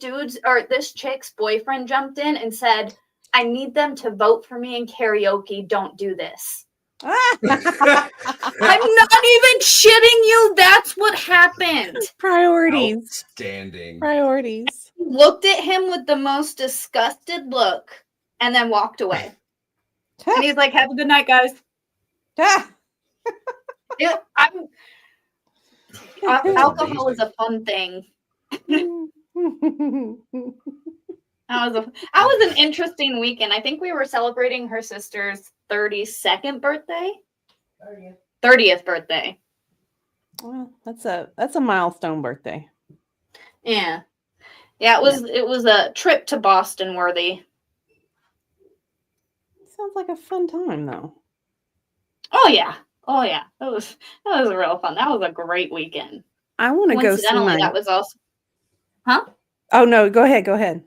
S3: chick's boyfriend jumped in and said, I need them to vote for me in karaoke. Don't do this. I'm not even shitting you. That's what happened.
S2: Priorities.
S1: Outstanding.
S2: Priorities.
S3: Looked at him with the most disgusted look and then walked away. And he's like, have a good night, guys. Alcohol is a fun thing. That was an interesting weekend. I think we were celebrating her sister's 32nd birthday. 30th birthday.
S2: Well, that's a milestone birthday.
S3: Yeah. Yeah, it was a trip to Boston worthy.
S2: Sounds like a fun time though.
S3: Oh yeah. That was real fun. That was a great weekend.
S2: I want to go see
S3: that was also. Huh?
S2: Oh no, go ahead.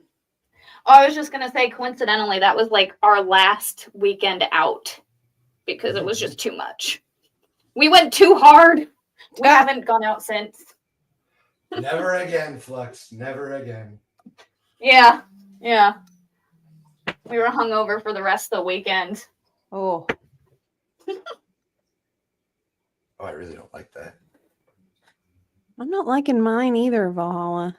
S3: Oh, I was just gonna say, coincidentally, that was like our last weekend out because it was just too much. We went too hard. We haven't gone out since.
S1: Never again, Flux. Never again.
S3: Yeah. We were hungover for the rest of the weekend.
S2: Oh.
S1: I really don't like that.
S2: I'm not liking mine either, Valhalla.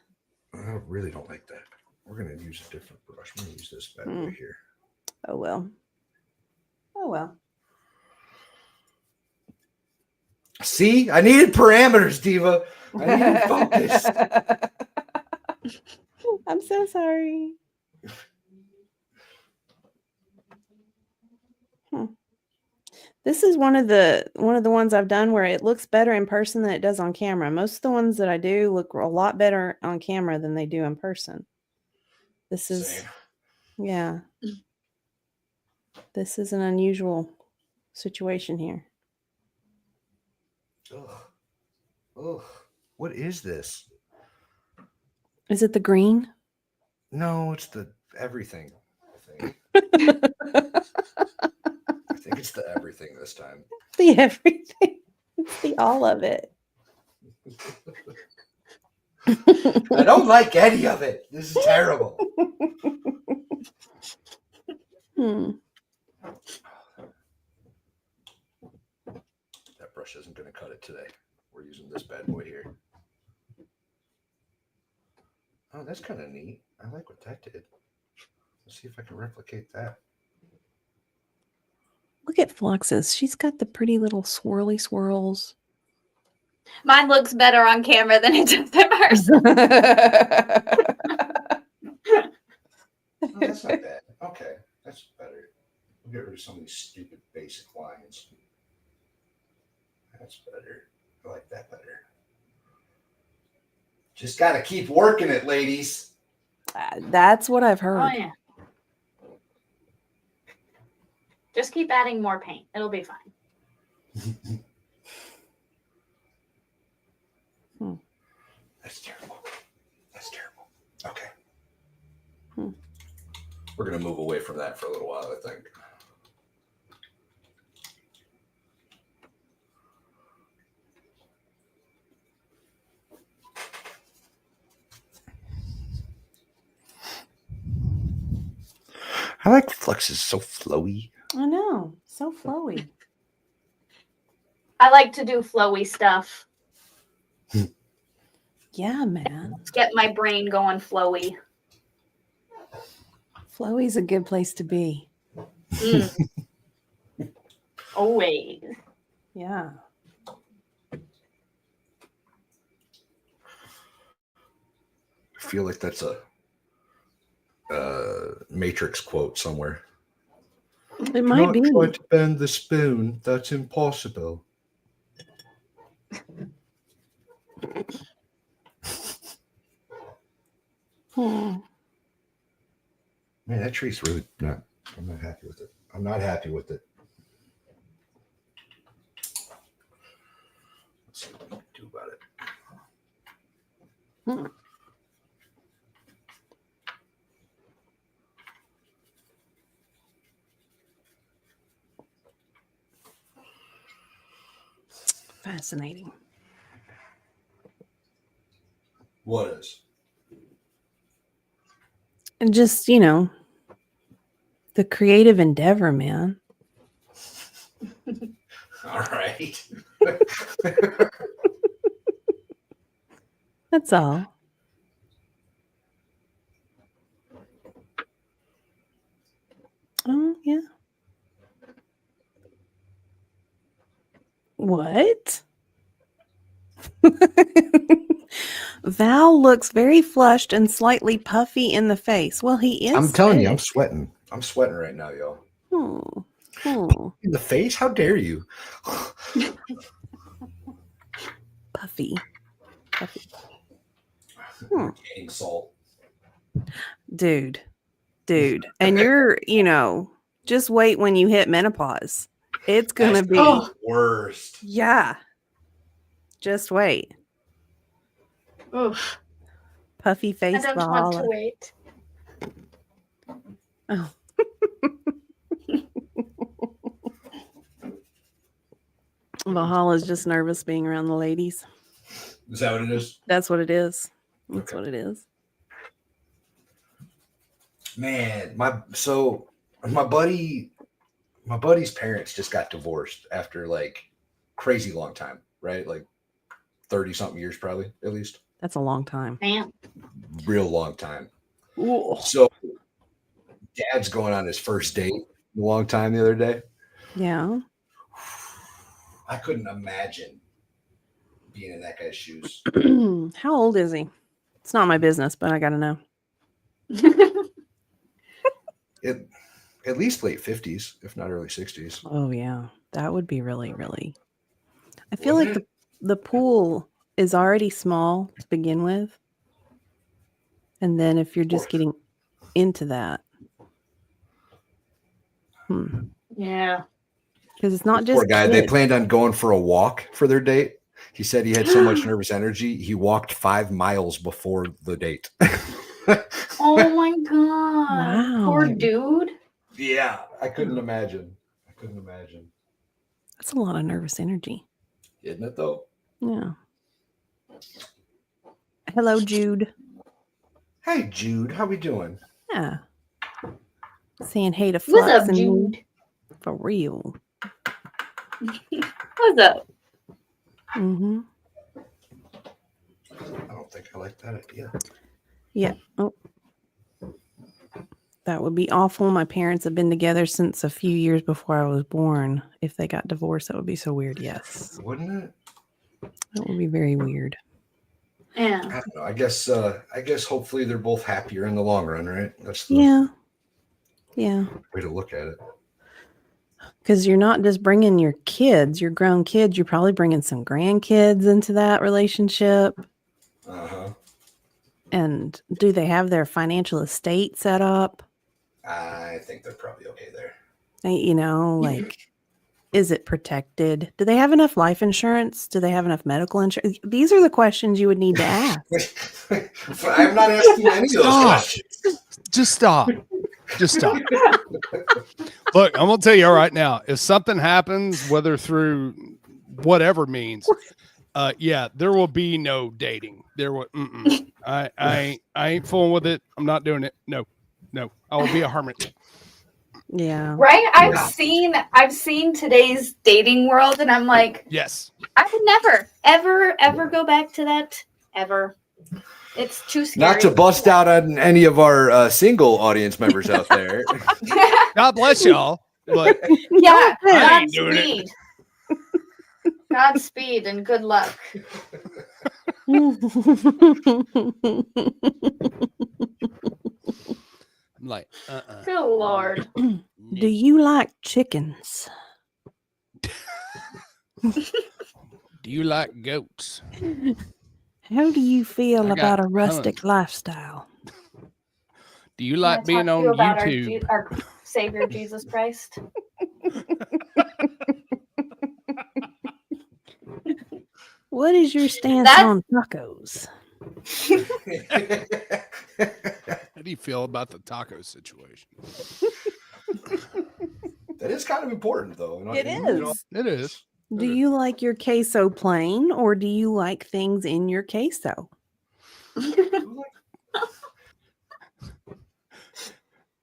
S1: I really don't like that. We're going to use a different brush. I'm going to use this bad boy here.
S2: Oh, well.
S1: See? I needed parameters, Diva. I needed focus.
S2: I'm so sorry. This is one of the ones I've done where it looks better in person than it does on camera. Most of the ones that I do look a lot better on camera than they do in person. This is This is an unusual situation here.
S1: Ugh. What is this?
S2: Is it the green?
S1: No, it's the everything. I think it's the everything this time.
S2: The everything. It's the all of it.
S1: I don't like any of it. This is terrible. That brush isn't going to cut it today. We're using this bad boy here. Oh, that's kind of neat. I like what that did. Let's see if I can replicate that.
S2: Look at Flux's. She's got the pretty little swirly swirls.
S3: Mine looks better on camera than it does in person.
S1: Oh, that's not bad. Okay, that's better. We'll get rid of some of these stupid basic lines. That's better. I like that better. Just got to keep working it, ladies.
S2: That's what I've heard.
S3: Oh, yeah. Just keep adding more paint. It'll be fine.
S1: That's terrible. Okay. We're going to move away from that for a little while, I think. I like Flux is so flowy.
S2: I know. So flowy.
S3: I like to do flowy stuff.
S2: Yeah, man.
S3: Let's get my brain going flowy.
S2: Flowy's a good place to be.
S3: Always.
S2: Yeah.
S1: I feel like that's a Matrix quote somewhere.
S2: It might be.
S1: Try to bend the spoon. That's impossible. Man, that tree's really not. I'm not happy with it. I'm not happy with it. Let's see what we can do about it.
S2: Fascinating.
S1: What is?
S2: And just, the creative endeavor, man.
S1: All right.
S2: That's all. Oh, yeah. What? Val looks very flushed and slightly puffy in the face. Well, he is.
S1: I'm telling you, I'm sweating. I'm sweating right now, y'all. In the face? How dare you?
S2: Puffy.
S1: Gaining salt.
S2: Dude. And you're, just wait when you hit menopause. It's going to be
S1: the worst.
S2: Yeah. Just wait.
S3: Oof.
S2: Puffy face.
S3: I don't want to wait.
S2: Oh. Valhalla's just nervous being around the ladies.
S1: Is that what it is?
S2: That's what it is. That's what it is.
S1: Man, my buddy's parents just got divorced after like crazy long time, right? Like 30 something years, probably at least.
S2: That's a long time.
S3: Man.
S1: Real long time.
S2: Ooh.
S1: So dad's going on his first date a long time the other day.
S2: Yeah.
S1: I couldn't imagine being in that guy's shoes.
S2: How old is he? It's not my business, but I got to know.
S1: At least late 50s, if not early 60s.
S2: Oh, yeah. That would be really, really. I feel like the pool is already small to begin with. And then if you're just getting into that.
S3: Yeah.
S2: Because it's not just
S1: poor guy. They planned on going for a walk for their date. He said he had so much nervous energy. He walked 5 miles before the date.
S3: Oh my God.
S2: Wow.
S3: Poor dude.
S1: Yeah. I couldn't imagine.
S2: That's a lot of nervous energy.
S1: Isn't it though?
S2: Yeah. Hello, Jude.
S1: Hey, Jude. How we doing?
S2: Yeah. Saying hey to Flux.
S3: What's up, Jude?
S2: For real.
S3: What's up?
S2: Mm-hmm.
S1: I don't think I like that idea.
S2: Yeah. Oh. That would be awful. My parents have been together since a few years before I was born. If they got divorced, that would be so weird. Yes.
S1: Wouldn't it?
S2: That would be very weird.
S3: Yeah.
S1: I don't know. I guess hopefully they're both happier in the long run, right? That's the
S2: Yeah.
S1: way to look at it.
S2: Because you're not just bringing your kids, your grown kids, you're probably bringing some grandkids into that relationship.
S1: Uh-huh.
S2: And do they have their financial estate set up?
S1: I think they're probably okay there.
S2: Is it protected? Do they have enough life insurance? Do they have enough medical insurance? These are the questions you would need to ask.
S1: I'm not asking any of those questions.
S4: Just stop. Look, I'm going to tell you right now, if something happens, whether through whatever means, there will be no dating. There will, I ain't fooling with it. I'm not doing it. No, I will be a hermit.
S2: Yeah.
S3: Right? I've seen today's dating world, and I'm like,
S4: yes,
S3: I would never, ever go back to that. Ever. It's too scary.
S1: Not to bust out on any of our single audience members out there.
S4: God bless y'all. But
S3: yeah,
S4: I ain't doing it.
S3: Godspeed and good luck.
S4: I'm like,
S3: Good Lord.
S2: Do you like chickens?
S4: Do you like goats?
S2: How do you feel about a rustic lifestyle?
S4: Do you like being on YouTube?
S3: Our Savior Jesus Christ.
S2: What is your stance on tacos?
S4: How do you feel about the taco situation?
S1: That is kind of important, though.
S2: It is.
S4: It is.
S2: Do you like your queso plain, or do you like things in your queso?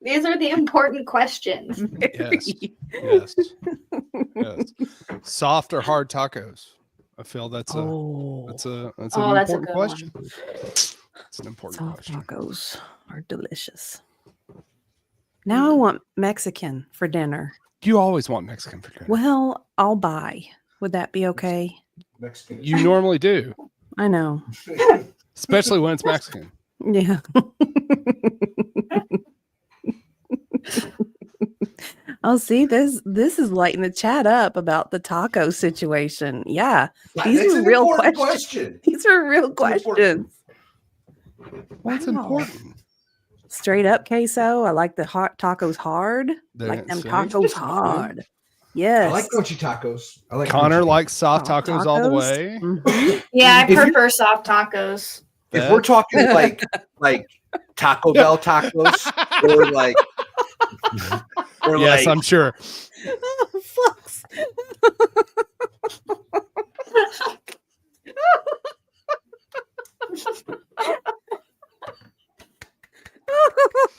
S3: These are the important questions.
S4: Yes. Soft or hard tacos? I feel that's an important question. It's an important question.
S2: Soft tacos are delicious. Now I want Mexican for dinner.
S4: You always want Mexican for dinner.
S2: Well, I'll buy Would that be okay?
S1: Mexican.
S4: You normally do,
S2: I know.
S4: especially when it's Mexican.
S2: Yeah. Oh, see, this is lighting the chat up about the taco situation. Yeah, these are real questions. These are real questions.
S4: What's important?
S2: Straight up queso. I like the hot tacos hard. Like them tacos hard. Yes.
S1: I like crunchy tacos. I like
S4: Connor likes soft tacos all the way.
S2: Mm-hmm.
S3: Yeah, I prefer soft tacos.
S1: If we're talking like Taco Bell tacos, or like,
S4: yes, I'm sure.
S2: Flux.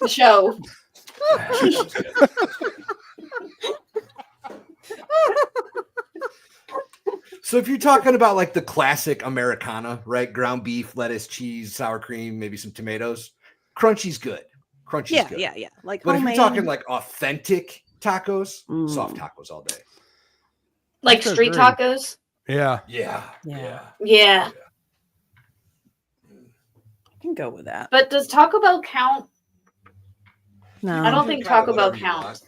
S3: Show.
S1: So if you're talking about like the classic Americana, right? Ground beef, lettuce, cheese, sour cream, maybe some tomatoes. Crunchy's good. Crunchy's good.
S2: Yeah. Like,
S1: but
S2: homemade.
S1: if you're talking like authentic tacos, soft tacos all day.
S3: Like street tacos?
S4: Yeah.
S3: Yeah.
S2: I can go with that.
S3: But does Taco Bell count?
S2: No.
S3: I don't think Taco Bell counts.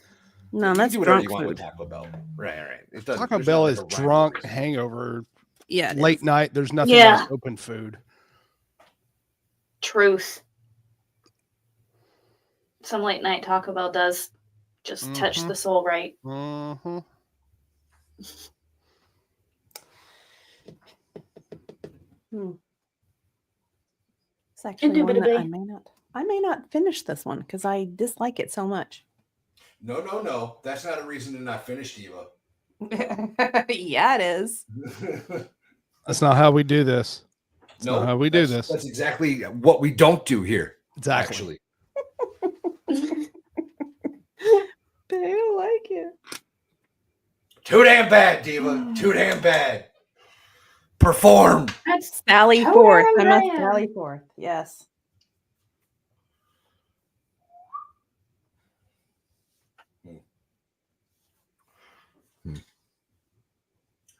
S2: No, that's
S1: do whatever
S2: drunk
S1: you want
S2: food.
S1: with Taco Bell. Right. It
S4: Taco Bell is drunk hangover.
S2: Yeah.
S4: Late night. There's nothing else open food.
S3: Truth. Some late night Taco Bell does just touch the soul right.
S4: Mm-hmm.
S2: It's actually one that I may not finish this one because I dislike it so much.
S1: No. That's not a reason to not finish, Diva.
S2: Yeah, it is.
S4: That's not how we do this.
S1: No,
S4: how we do this.
S1: That's exactly what we don't do here.
S4: Exactly.
S1: Actually.
S2: But I don't like it.
S1: Too damn bad, Diva. Too damn bad. Perform.
S3: That's
S2: Sally Forth. I must Sally Forth. Yes.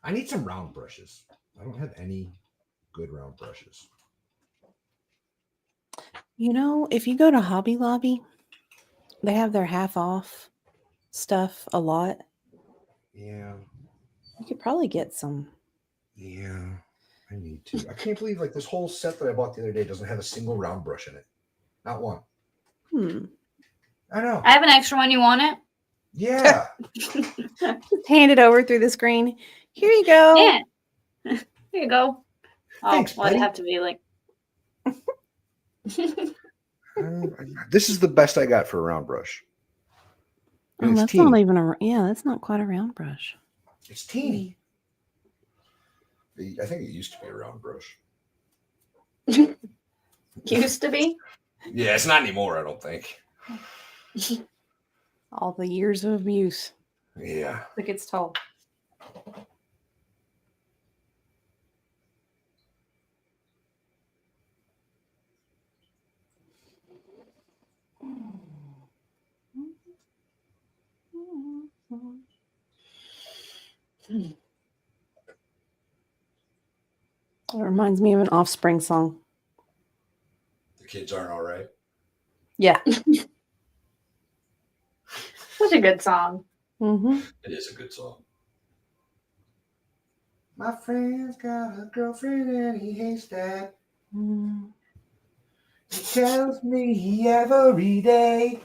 S1: I need some round brushes. I don't have any good round brushes.
S2: You know, if you go to Hobby Lobby, they have their half off stuff a lot.
S1: Yeah.
S2: You could probably get some.
S1: Yeah, I need to. I can't believe like this whole set that I bought the other day doesn't have a single round brush in it. Not one. I know.
S3: I have an extra one. You want it?
S1: Yeah.
S2: Just hand it over through the screen. Here you go.
S3: Yeah. Here you go. Oh,
S1: Thanks,
S3: well, it'd
S1: buddy.
S3: have to be like.
S1: This is the best I got for a round brush. And
S2: That's
S1: teeny.
S2: not even that's not quite a round brush.
S1: It's teeny. I think it used to be a round brush.
S3: Used to be.
S1: Yeah, it's not anymore, I don't think.
S2: All the years of abuse.
S1: Yeah.
S2: Took its toll. It reminds me of an Offspring song.
S1: The kids aren't all right.
S2: Yeah.
S3: Such a good song.
S2: Mm-hmm.
S1: It is a good song. My friend's got a girlfriend and he hates that. He tells me every day.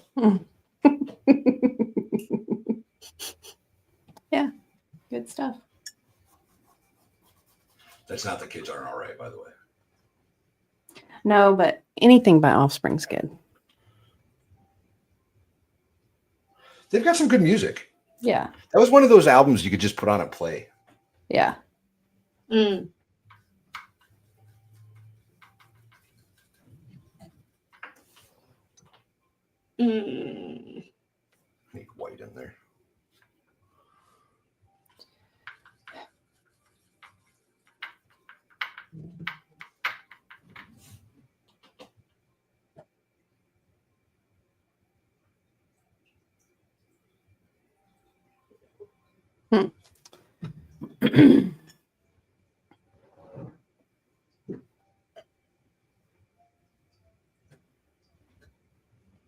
S2: Yeah. Good stuff.
S1: That's not the kids aren't all right, by the way.
S2: No, but anything by Offspring's good.
S1: They've got some good music.
S2: Yeah.
S1: That was one of those albums you could just put on and play.
S2: Yeah.
S3: Mm.
S1: Make white in there.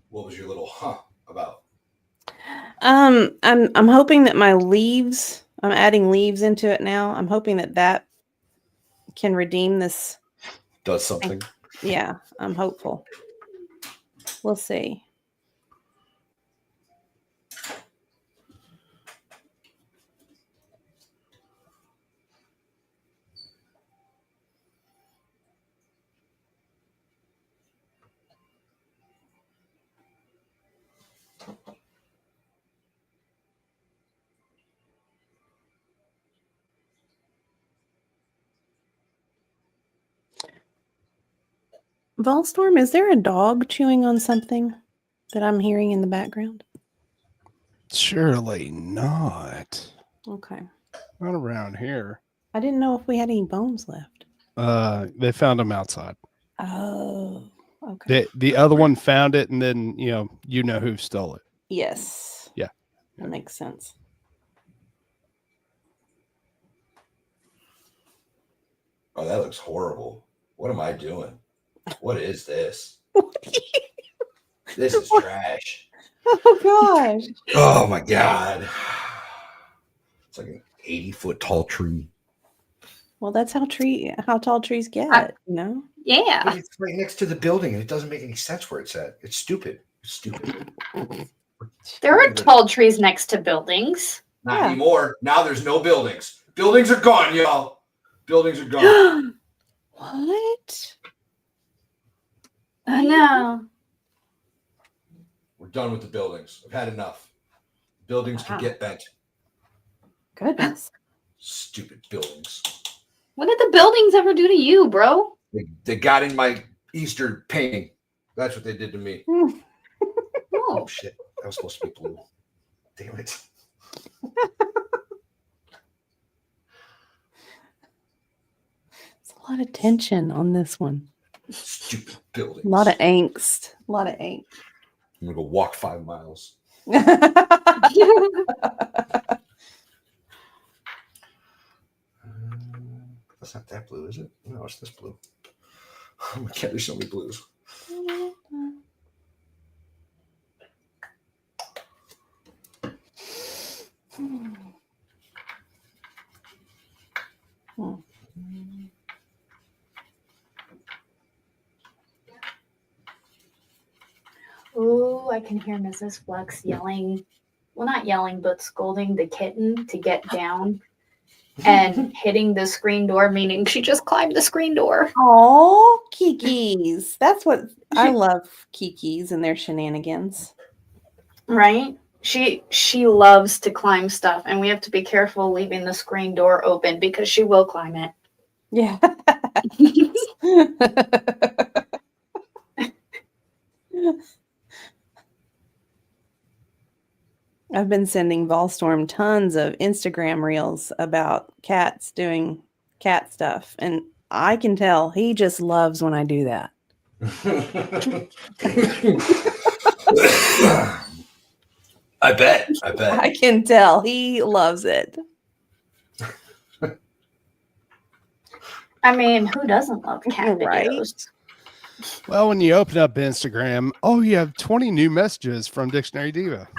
S1: What was your little about?
S2: I'm hoping that my leaves, I'm adding leaves into it now. I'm hoping that can redeem this.
S1: Does something.
S2: Yeah, I'm hopeful. We'll see. Volstorm, is there a dog chewing on something that I'm hearing in the background?
S4: Surely not.
S2: Okay.
S4: Not around here.
S2: I didn't know if we had any bones left.
S4: They found them outside.
S2: Oh, okay.
S4: The other one found it, and then you know who stole it.
S2: Yes.
S4: Yeah.
S2: That makes sense.
S1: Oh, that looks horrible. What am I doing? What is this? This is trash.
S2: Oh gosh.
S1: Oh my God. It's like an 80-foot tall tree.
S2: Well, that's how tall trees get, you know?
S3: Yeah.
S1: But it's right next to the building and it doesn't make any sense where it's at. It's stupid. It's stupid.
S3: There are tall trees next to buildings.
S1: Not anymore. Now there's no buildings. Buildings are gone, y'all. Buildings are gone.
S2: What?
S3: I know.
S1: We're done with the buildings. I've had enough. Buildings can get bent.
S2: Goodness.
S1: Stupid buildings.
S3: What did the buildings ever do to you, bro?
S1: They got in my Easter painting. That's what they did to me. Oh, shit. That was supposed to be blue. Damn it.
S2: It's a lot of tension on this one.
S1: Stupid buildings.
S2: A lot of angst. A lot of angst.
S1: I'm going to go walk 5 miles. That's not that blue, is it? No, it's this blue. Oh my God, there's so many blues.
S3: Ooh, I can hear Mrs. Flux yelling. Well, not yelling, but scolding the kitten to get down and hitting the screen door, meaning she just climbed the screen door.
S2: Oh, Kikis. That's what I love, Kikis and their shenanigans.
S3: Right? She loves to climb stuff, and we have to be careful leaving the screen door open because she will climb it.
S2: Yeah. I've been sending Volstorm tons of Instagram reels about cats doing cat stuff, and I can tell he just loves when I do that.
S1: I bet.
S2: I can tell he loves it.
S3: I mean, who doesn't love cat videos?
S4: Well, when you open up Instagram, you have 20 new messages from Dictionary Diva.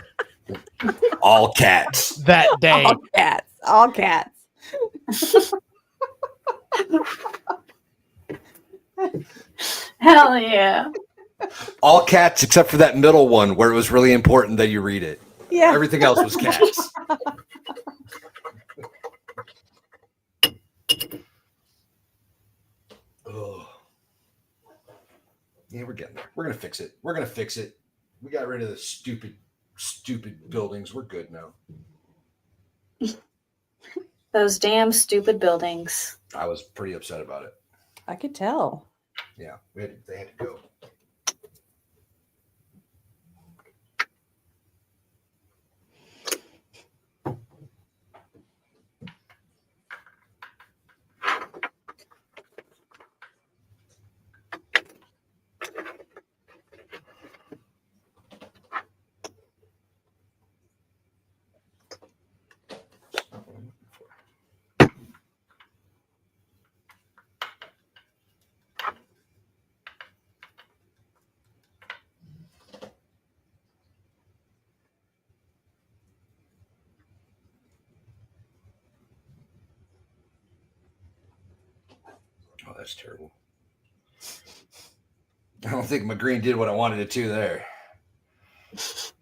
S1: All cats.
S4: That day.
S2: All cats. All cats.
S3: Hell yeah.
S1: All cats except for that middle one where it was really important that you read it.
S2: Yeah.
S1: Everything else was cats. Oh. Yeah, we're getting there. We're going to fix it. We got rid of the stupid buildings. We're good now.
S3: Those damn stupid buildings.
S1: I was pretty upset about it.
S2: I could tell.
S1: Yeah, they had to go. Oh, that's terrible. I don't think my green did what I wanted it to there. That's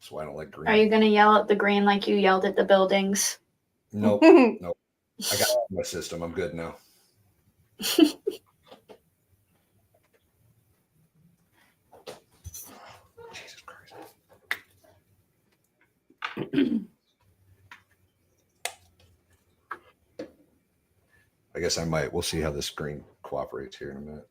S1: why I don't like green.
S3: Are you going to yell at the green like you yelled at the buildings?
S1: Nope. Nope. I got my system. I'm good now. Jesus Christ. I guess I might. We'll see how this green cooperates here in a minute.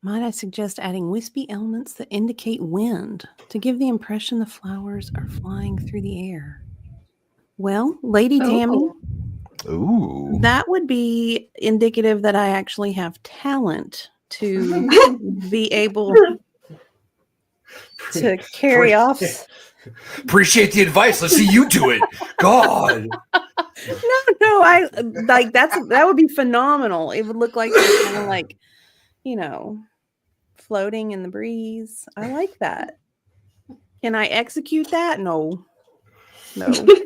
S2: Might I suggest adding wispy elements that indicate wind to give the impression the flowers are flying through the air? Well, Lady Tammy, that would be indicative that I actually have talent to be able to carry off.
S1: Appreciate the advice. Let's see you do it. God.
S2: No, I like that would be phenomenal. It would look like kind of like, floating in the breeze. I like that. Can I execute that? No.
S1: Oh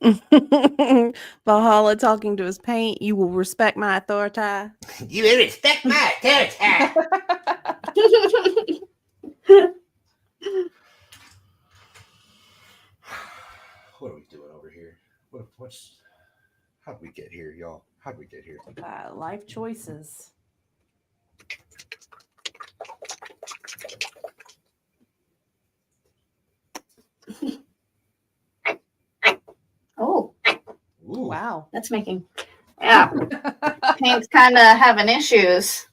S1: my God.
S2: Valhalla talking to his paint. You will respect my authority.
S1: You will respect my authority. What are we doing over here? How'd we get here, y'all? How'd we get here?
S2: Life choices.
S3: Oh.
S2: Ooh. Wow.
S3: That's making... Yeah. Paint's kind of having issues.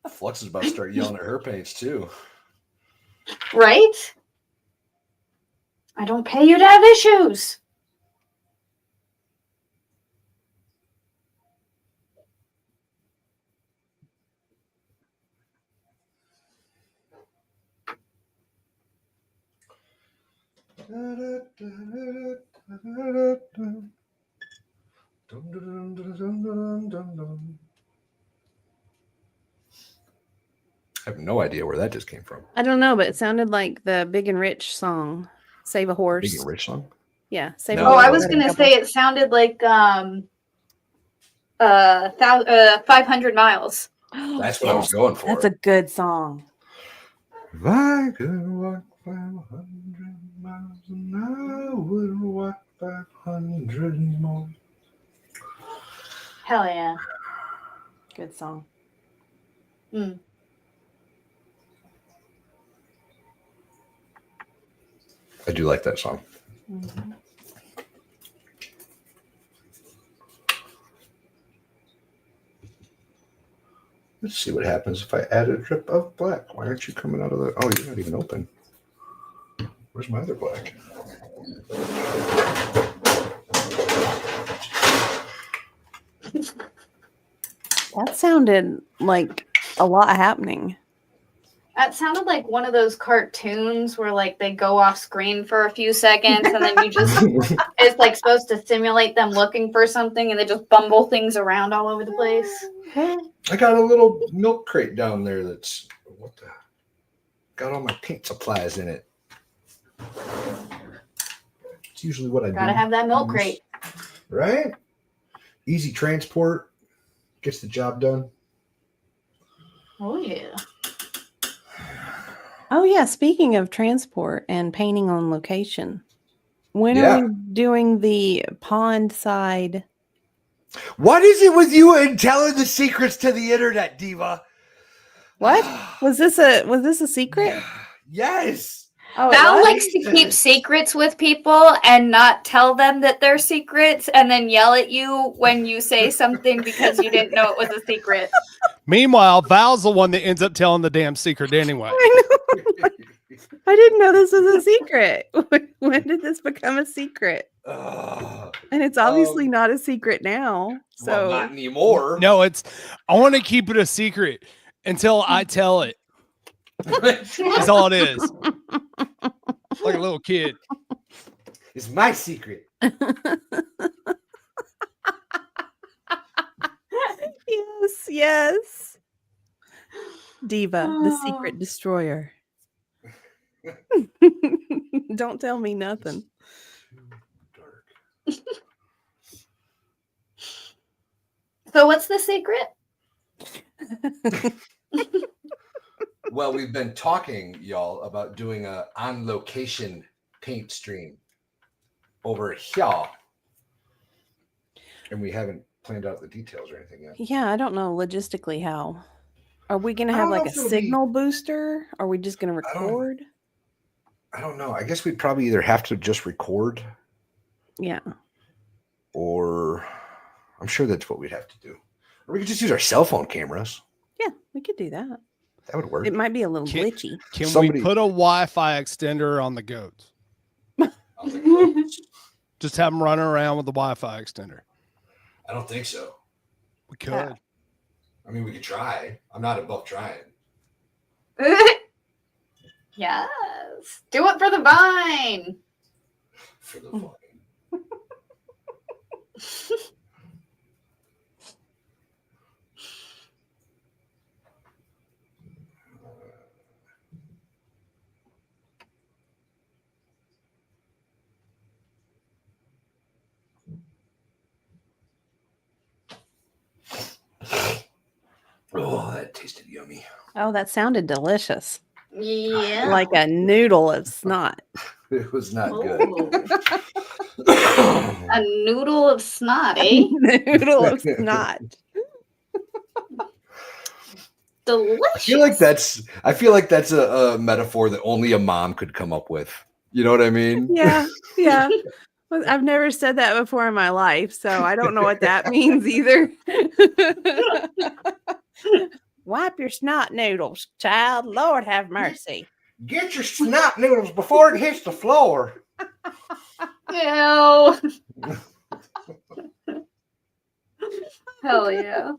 S1: Flux is about to start yelling at her paints, too.
S3: Right? I don't pay you to have issues.
S1: I have no idea where that just came from.
S2: I don't know, but it sounded like the Big and Rich song, Save a Horse.
S1: Big and Rich song?
S2: Yeah, Save
S3: a Horse. Oh, I was going to say it sounded like 500 Miles.
S1: That's what I was going for.
S2: That's a good song.
S1: If I could walk 500 miles and I would walk 500 more.
S3: Hell yeah.
S2: Good song.
S1: I do like that song.
S2: Mm-hmm.
S1: Let's see what happens if I add a drip of black. Why aren't you coming out of the... Oh, you're not even open. Where's my other black?
S2: That sounded like a lot happening.
S3: That sounded like one of those cartoons where like they go off screen for a few seconds and then you just it's like supposed to simulate them looking for something and they just bumble things around all over the place.
S1: I got a little milk crate down there that's got all my paint supplies in it. It's usually what I do.
S3: Gotta have that milk crate.
S1: Right? Easy transport. Gets the job done.
S3: Oh yeah.
S2: Oh yeah, speaking of transport and painting on location, when are we doing the pond side
S1: What is it with you and telling the secrets to the internet, Diva?
S2: What? Was this a secret?
S1: Yes.
S2: Oh,
S3: Val likes to keep secrets with people and not tell them that they're secrets and then yell at you when you say something because you didn't know it was a secret.
S4: Meanwhile, Val's the one that ends up telling the damn secret anyway.
S2: I know. I didn't know this was a secret. When did this become a secret? And it's obviously not a secret now. So
S1: not anymore.
S4: No, I want to keep it a secret until I tell it. That's all it is. Like a little kid.
S1: It's my secret.
S2: Yes. Diva, the secret destroyer. Don't tell me nothing.
S3: So what's the secret?
S1: Well, we've been talking, y'all, about doing a on-location paint stream over here. And we haven't planned out the details or anything yet.
S2: Yeah, I don't know logistically how. Are we going to have like a signal booster? Are we just going to record?
S1: I don't know. I guess we'd probably either have to just record.
S2: Yeah.
S1: Or I'm sure that's what we'd have to do. Or we could just use our cell phone cameras.
S2: Yeah, we could do that.
S1: That would work.
S2: It might be a little glitchy.
S4: Can we put a Wi-Fi extender on the goats? Just have them running around with the Wi-Fi extender.
S1: I don't think so.
S4: We could.
S1: I mean, we could try. I'm not above trying.
S3: Yes. Do it for the vine.
S1: For the vine. Oh, that tasted yummy.
S2: Oh, that sounded delicious.
S3: Yeah.
S2: Like a noodle of snot.
S1: It was not good.
S3: A noodle of snot, eh?
S2: Noodle of snot.
S3: Delicious.
S1: I feel like that's a metaphor that only a mom could come up with. You know what I mean?
S2: Yeah. Yeah. I've never said that before in my life, so I don't know what that means either. Wipe your snot noodles, child. Lord have mercy.
S1: Get your snot noodles before it hits the floor.
S3: Ew. Hell yeah.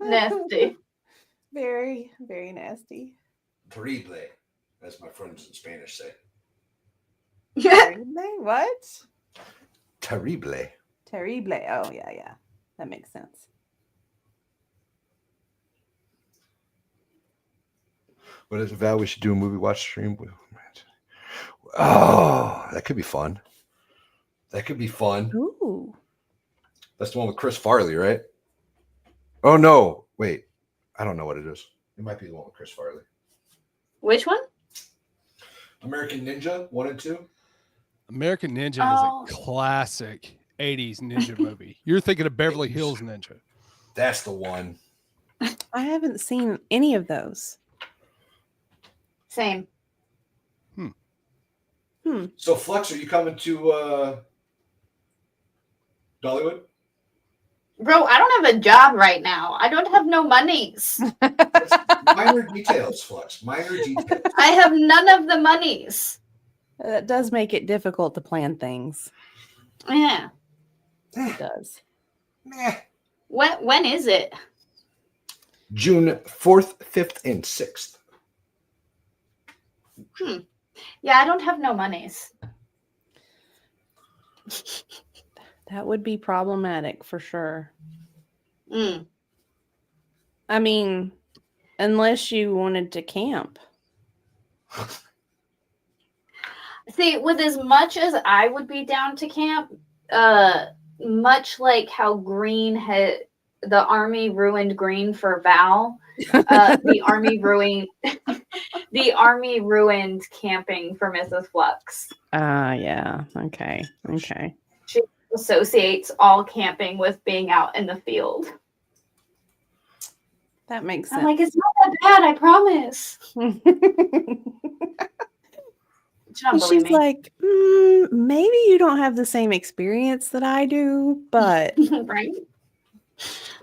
S3: Nasty.
S2: Very, very nasty.
S1: Terrible, as my friends in Spanish say.
S2: Terrible? What?
S1: Terrible.
S2: Terrible. Oh, yeah. That makes sense.
S1: What is it, Val? We should do a movie watch stream. Oh, that could be fun.
S2: Ooh.
S1: That's the one with Chris Farley, right? Oh, no. Wait. I don't know what it is. It might be the one with Chris Farley.
S3: Which one?
S1: American Ninja 1 and 2.
S4: American Ninja is a classic 80s ninja movie. You're thinking of Beverly Hills Ninja.
S1: That's the one.
S2: I haven't seen any of those.
S3: Same.
S1: So, Flux, are you coming to Dollywood?
S3: Bro, I don't have a job right now. I don't have no monies.
S1: Minor details, Flux. Minor details.
S3: I have none of the monies.
S2: That does make it difficult to plan things.
S3: Yeah.
S2: It does.
S1: Meh.
S3: When is it?
S1: June 4th, 5th, and 6th.
S3: Yeah, I don't have no monies.
S2: That would be problematic for sure.
S3: Mm.
S2: I mean, unless you wanted to camp.
S3: See, with as much as I would be down to camp, much like how the army ruined green for Val, the army ruined camping for Mrs. Flux.
S2: Yeah. Okay.
S3: She associates all camping with being out in the field.
S2: That makes sense.
S3: I'm like, it's not that bad, I promise.
S2: She's like, maybe you don't have the same experience that I do, but
S3: right.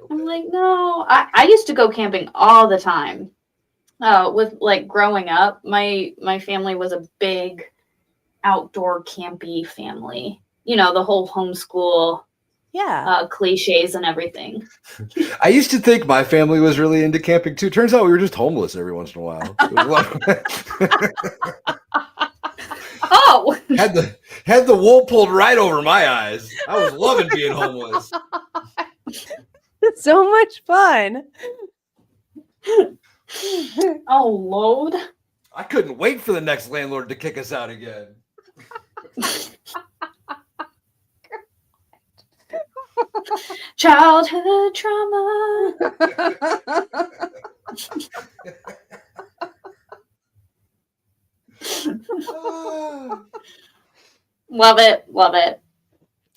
S3: I'm like, no. I used to go camping all the time. With like growing up, my family was a big outdoor campy family. You know, the whole homeschool cliches and everything.
S1: I used to think my family was really into camping too. Turns out we were just homeless every once in a while.
S3: Oh,
S1: had the wool pulled right over my eyes. I was loving being homeless.
S2: So much fun.
S3: Oh, Lord.
S1: I couldn't wait for the next landlord to kick us out again.
S3: Childhood trauma. Love it. Love it.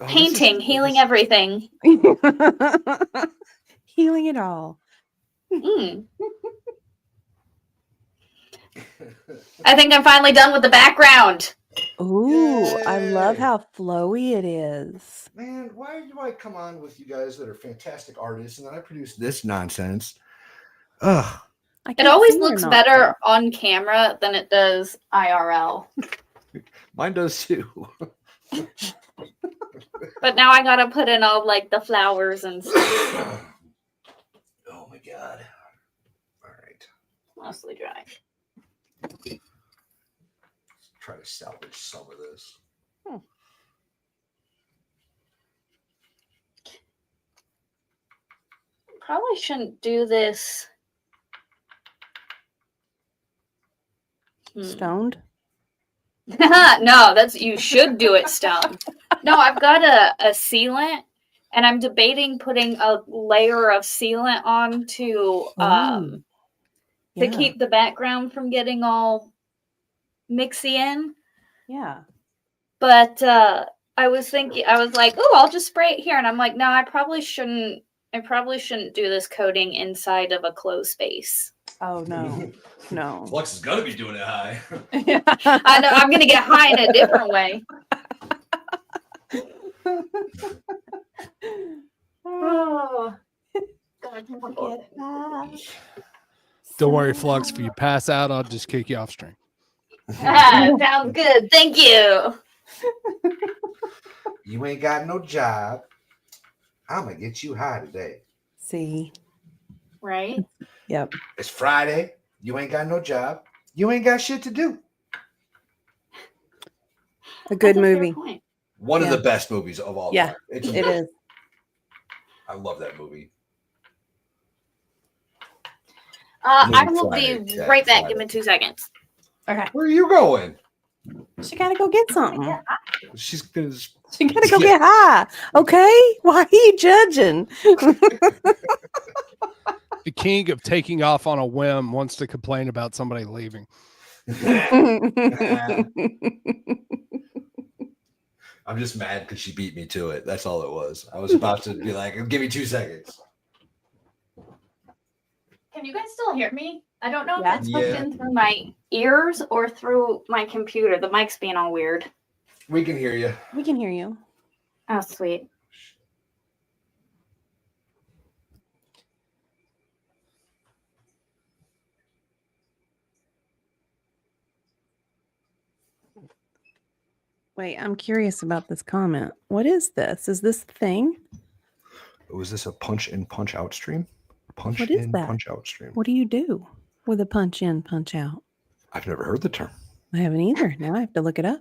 S3: Oh, painting, healing everything.
S2: Healing it all.
S3: I think I'm finally done with the background.
S2: Ooh, yay. I love how flowy it is.
S1: Man, why do I come on with you guys that are fantastic artists and then I produce this nonsense? Ugh.
S3: It always looks better on camera than it does IRL.
S1: Mine does too.
S3: But now I gotta put in all like the flowers and stuff.
S1: Oh my god. All right.
S3: Mostly dry.
S1: Let's try to salvage some of this.
S3: Probably shouldn't do this.
S2: Stoned?
S3: No, that's you should do it stoned. No, I've got a sealant, and I'm debating putting a layer of sealant on to keep the background from getting all mixy in.
S2: Yeah.
S3: But I was like, oh, I'll just spray it here, and I'm like, no, I probably shouldn't do this coating inside of a closed space.
S2: Oh no. No.
S1: Flux is gonna be doing it high.
S3: I know I'm gonna get high in a different way. Oh.
S4: Don't worry, Flux. If you pass out, I'll just kick you off stream.
S3: Sounds good. Thank you.
S1: You ain't got no job. I'm gonna get you high today.
S2: See.
S3: Right?
S2: Yep.
S1: It's Friday. You ain't got no job. You ain't got shit to do.
S2: A good movie.
S1: One of the best movies of all time.
S2: It is.
S1: I love that movie.
S3: I will be right back. Give me 2 seconds.
S2: Okay.
S1: Where are you going?
S2: She gotta go get something.
S1: She gotta
S2: go get high. Okay? Why are you judging?
S4: The king of taking off on a whim wants to complain about somebody leaving.
S1: I'm just mad because she beat me to it. That's all it was. I was about to be like, give me 2 seconds.
S3: Can you guys still hear me? I don't know if that's hooked in through my ears or through my computer. The mic's being all weird.
S1: We can hear you.
S2: We can hear you.
S3: Oh, sweet.
S2: Wait, I'm curious about this comment. What is this? Is this thing?
S1: Was this a punch in, punch out stream? Punch
S2: what is
S1: in,
S2: that?
S1: punch out stream.
S2: What do you do with a punch in, punch out?
S1: I've never heard the term.
S2: I haven't either. Now I have to look it up.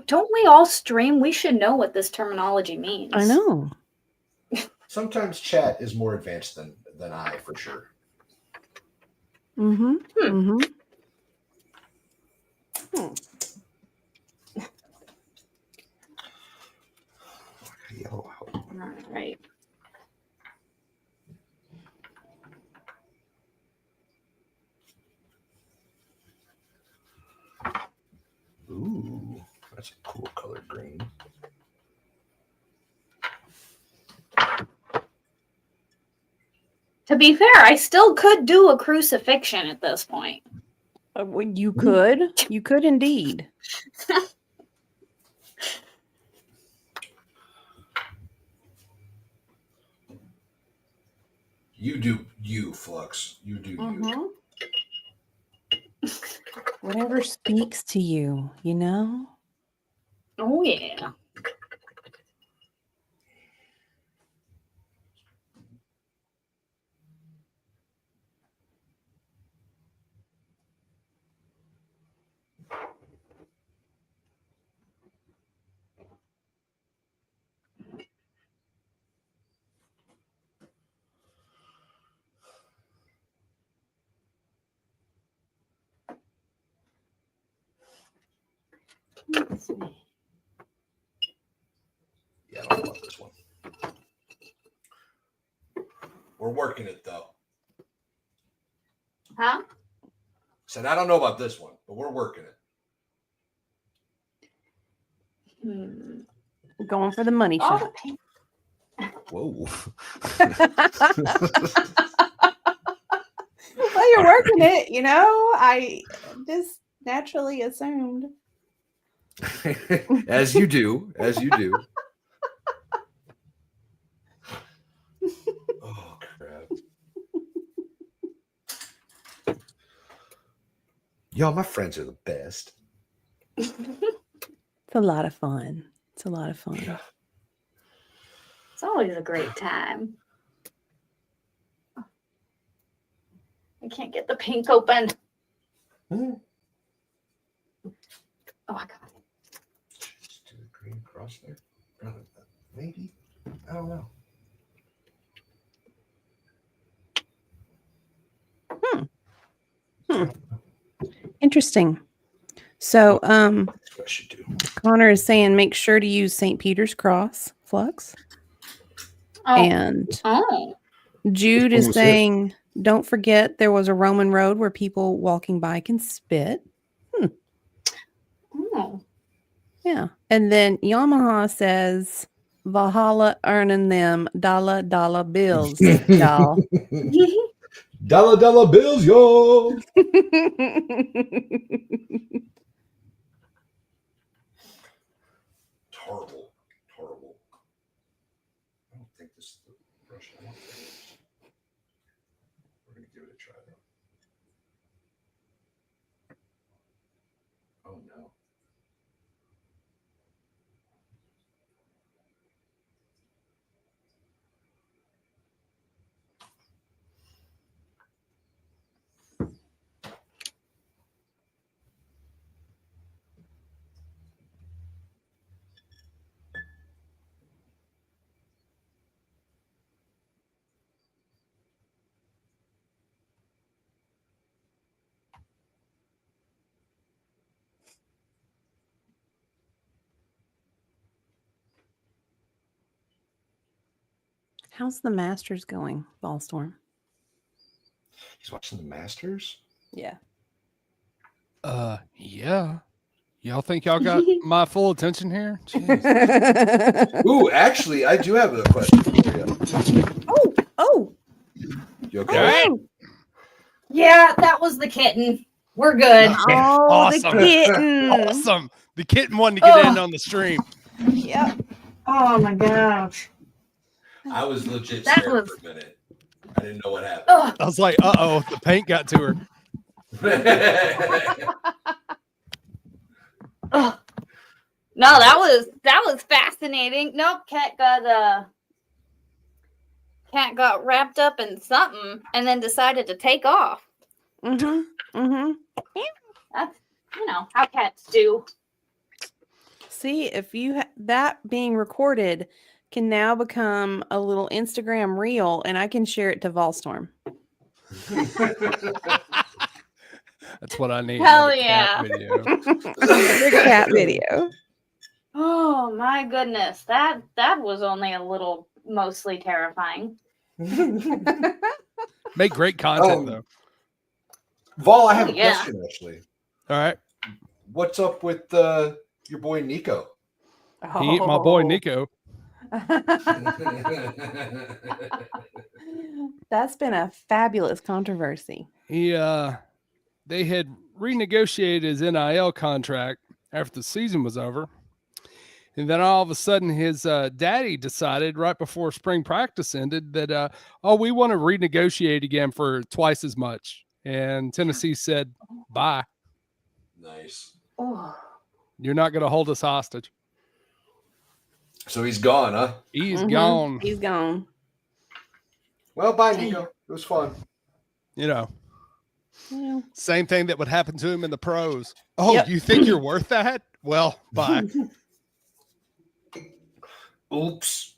S3: Don't we all stream? We should know what this terminology means.
S2: I know.
S1: Sometimes chat is more advanced than I, for sure.
S2: Mm-hmm. Mm-hmm.
S3: All right.
S1: Ooh, that's a cool color green.
S3: To be fair, I still could do a crucifixion at this point.
S2: You could. You could indeed.
S1: You do you, Flux. You do you.
S2: Whatever speaks to you, you know?
S3: Oh, yeah.
S1: Yeah, I don't want this one. We're working it though.
S3: Huh?
S1: Said I don't know about this one, but we're working
S3: Hmm.
S2: Going for the money shot.
S1: it. Whoa.
S2: Well, you're working it, you know? I just naturally assumed.
S1: As you do. As you do. Oh, crap. Y'all, my friends are the best.
S2: It's a lot of fun. It's a lot of fun.
S1: Yeah.
S3: It's always a great time. I can't get the pink open.
S1: Mm.
S3: Oh, I got it.
S1: Just do the green cross there. Maybe. I don't know.
S2: Interesting. So,
S1: What I should do.
S2: Connor is saying make sure to use St. Peter's Cross, Flux.
S3: Oh.
S2: And Jude is saying, don't forget there was a Roman road where people walking by can spit.
S3: Oh.
S2: Yeah. And then Yamaha says, Valhalla earning them dollar bills, y'all.
S1: Dollar bills, yo. Horrible. I don't think this is the brush I want. We're going to give it a try, though. Oh, no.
S2: How's the Masters going, Ballstorm?
S1: He's watching the Masters?
S2: Yeah.
S4: Yeah. Y'all think y'all got my full attention here?
S1: Ooh, actually, I do have a question for you.
S2: Oh.
S1: You okay?
S2: Oh.
S3: Yeah, that was the kitten. We're good.
S4: Okay.
S2: Oh,
S4: Awesome.
S2: the kitten.
S4: Awesome. The kitten wanted to get in on the stream.
S2: Yep.
S3: Oh my gosh.
S1: I was legit scared for a minute. I didn't know what happened.
S4: I was like, uh-oh, the paint got to her.
S3: No, that was fascinating. Nope, cat got wrapped up in something and then decided to take off.
S2: Mm-hmm.
S3: That's how cats do.
S2: See, if you that being recorded can now become a little Instagram reel, and I can share it to Volstorm.
S4: That's what I need.
S3: Hell yeah.
S2: Cat video.
S3: Oh my goodness. That was only a little mostly terrifying.
S4: Make great content though.
S1: Vol, I have a question actually.
S4: All right.
S1: What's up with your boy Nico?
S4: He ain't my boy Nico.
S2: That's been a fabulous controversy.
S4: They had renegotiated his NIL contract after the season was over. And then all of a sudden his daddy decided right before spring practice ended that, we want to renegotiate again for twice as much. And Tennessee said, bye.
S1: Nice.
S3: Oh.
S4: You're not going to hold us hostage.
S1: So he's gone, huh?
S4: He's gone.
S2: He's gone.
S1: Well, bye, Nico. It was fun.
S4: Yeah. Same thing that would happen to him in the pros. Oh, you think you're worth that? Well, bye.
S1: Oops.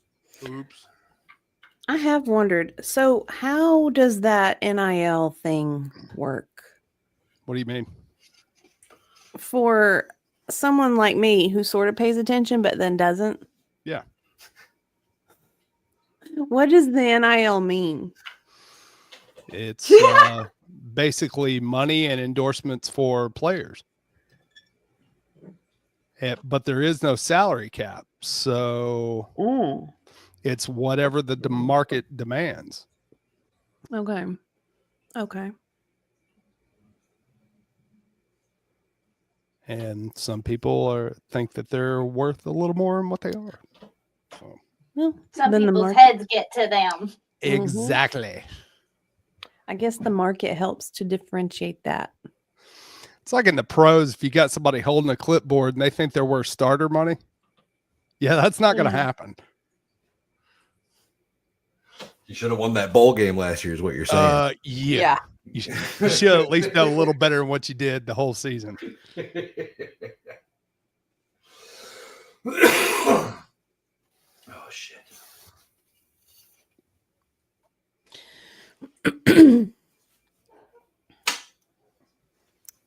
S2: I have wondered. So how does that NIL thing work?
S4: What do you mean?
S2: For someone like me who sort of pays attention but then doesn't.
S4: Yeah.
S2: What does the NIL mean?
S4: It's basically money and endorsements for players. But there is no salary cap. So it's whatever the market demands.
S2: Okay.
S4: And some people think that they're worth a little more than what they are. So.
S2: Well,
S3: some people's heads get to them.
S4: Exactly.
S2: I guess the market helps to differentiate that.
S4: It's like in the pros, if you got somebody holding a clipboard and they think they're worth starter money. Yeah, that's not going to happen.
S1: You should have won that bowl game last year is what you're saying.
S4: Yeah. You should at least done a little better than what you did the whole season.
S1: Oh, shit.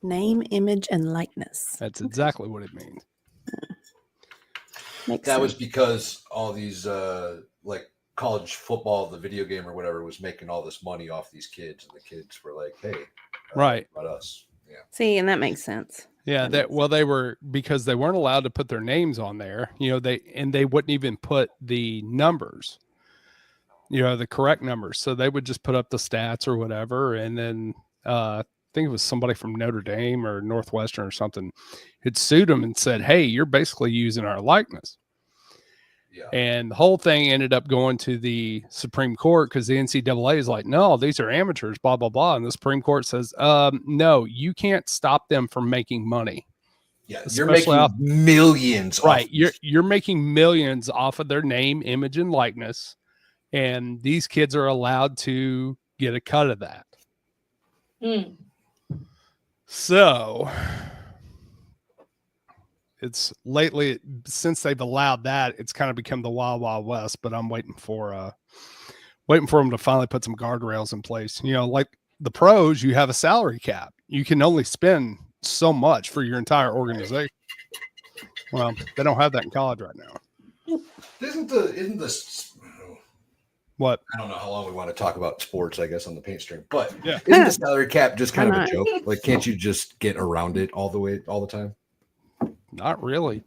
S2: Name, image, and likeness.
S4: That's exactly what it means.
S1: That was because all these like college football, the video game or whatever, was making all this money off these kids, and the kids were like, "Hey,
S4: right,
S1: about us." Yeah.
S2: See, and that makes sense.
S4: Yeah, they were, because they weren't allowed to put their names on there. They wouldn't even put the numbers, the correct numbers. So they would just put up the stats or whatever, and then I think it was somebody from Notre Dame or Northwestern or something had sued them and said, "Hey, you're basically using our likeness." Yeah. And the whole thing ended up going to the Supreme Court because the NCAA is like, "No, these are amateurs, blah, blah, blah." And the Supreme Court says, "No, you can't stop them from making money."
S1: Yeah, you're making millions.
S4: Right. You're making millions off of their name, image, and likeness. And these kids are allowed to get a cut of that. So it's lately, since they've allowed that, it's kind of become the Wild Wild West. But I'm waiting for them to finally put some guardrails in place. Like the pros, you have a salary cap. You can only spend so much for your entire organization. Well, they don't have that in college right now.
S1: Isn't this
S4: what?
S1: I don't know how long we want to talk about sports, I guess, on the paint stream, but
S4: yeah,
S1: isn't the salary cap just kind of a joke? Like, can't you just get around it all the time?
S4: Not really.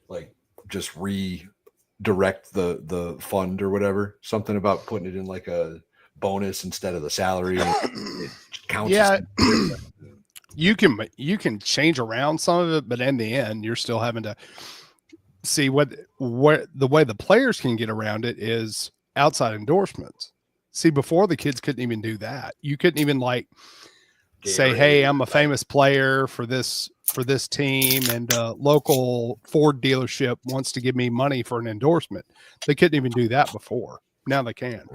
S1: Like, just redirect the fund or whatever. Something about putting it in like a bonus instead of the salary. It counts.
S4: Yeah. You can change around some of it, but in the end, you're still having to see what the way the players can get around it is outside endorsements. See, before the kids couldn't even do that. You couldn't even say, "Hey, I'm a famous player for this team, and a local Ford dealership wants to give me money for an endorsement." They couldn't even do that before. Now they can.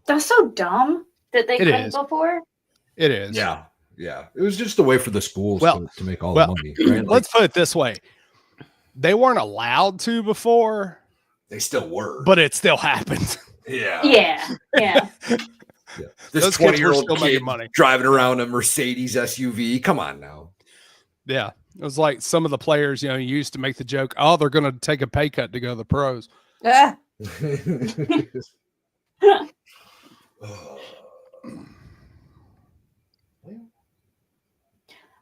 S3: That's so dumb that they couldn't before.
S4: It is.
S1: Yeah. It was just a way for the schools to make all the money. Right?
S4: Let's put it this way. They weren't allowed to before.
S1: They still were.
S4: But it still happened.
S3: Yeah.
S1: This 20-year-old kid money driving around a Mercedes SUV. Come on now.
S4: Yeah. It was like some of the players, used to make the joke, "Oh, they're going to take a pay cut to go to the pros."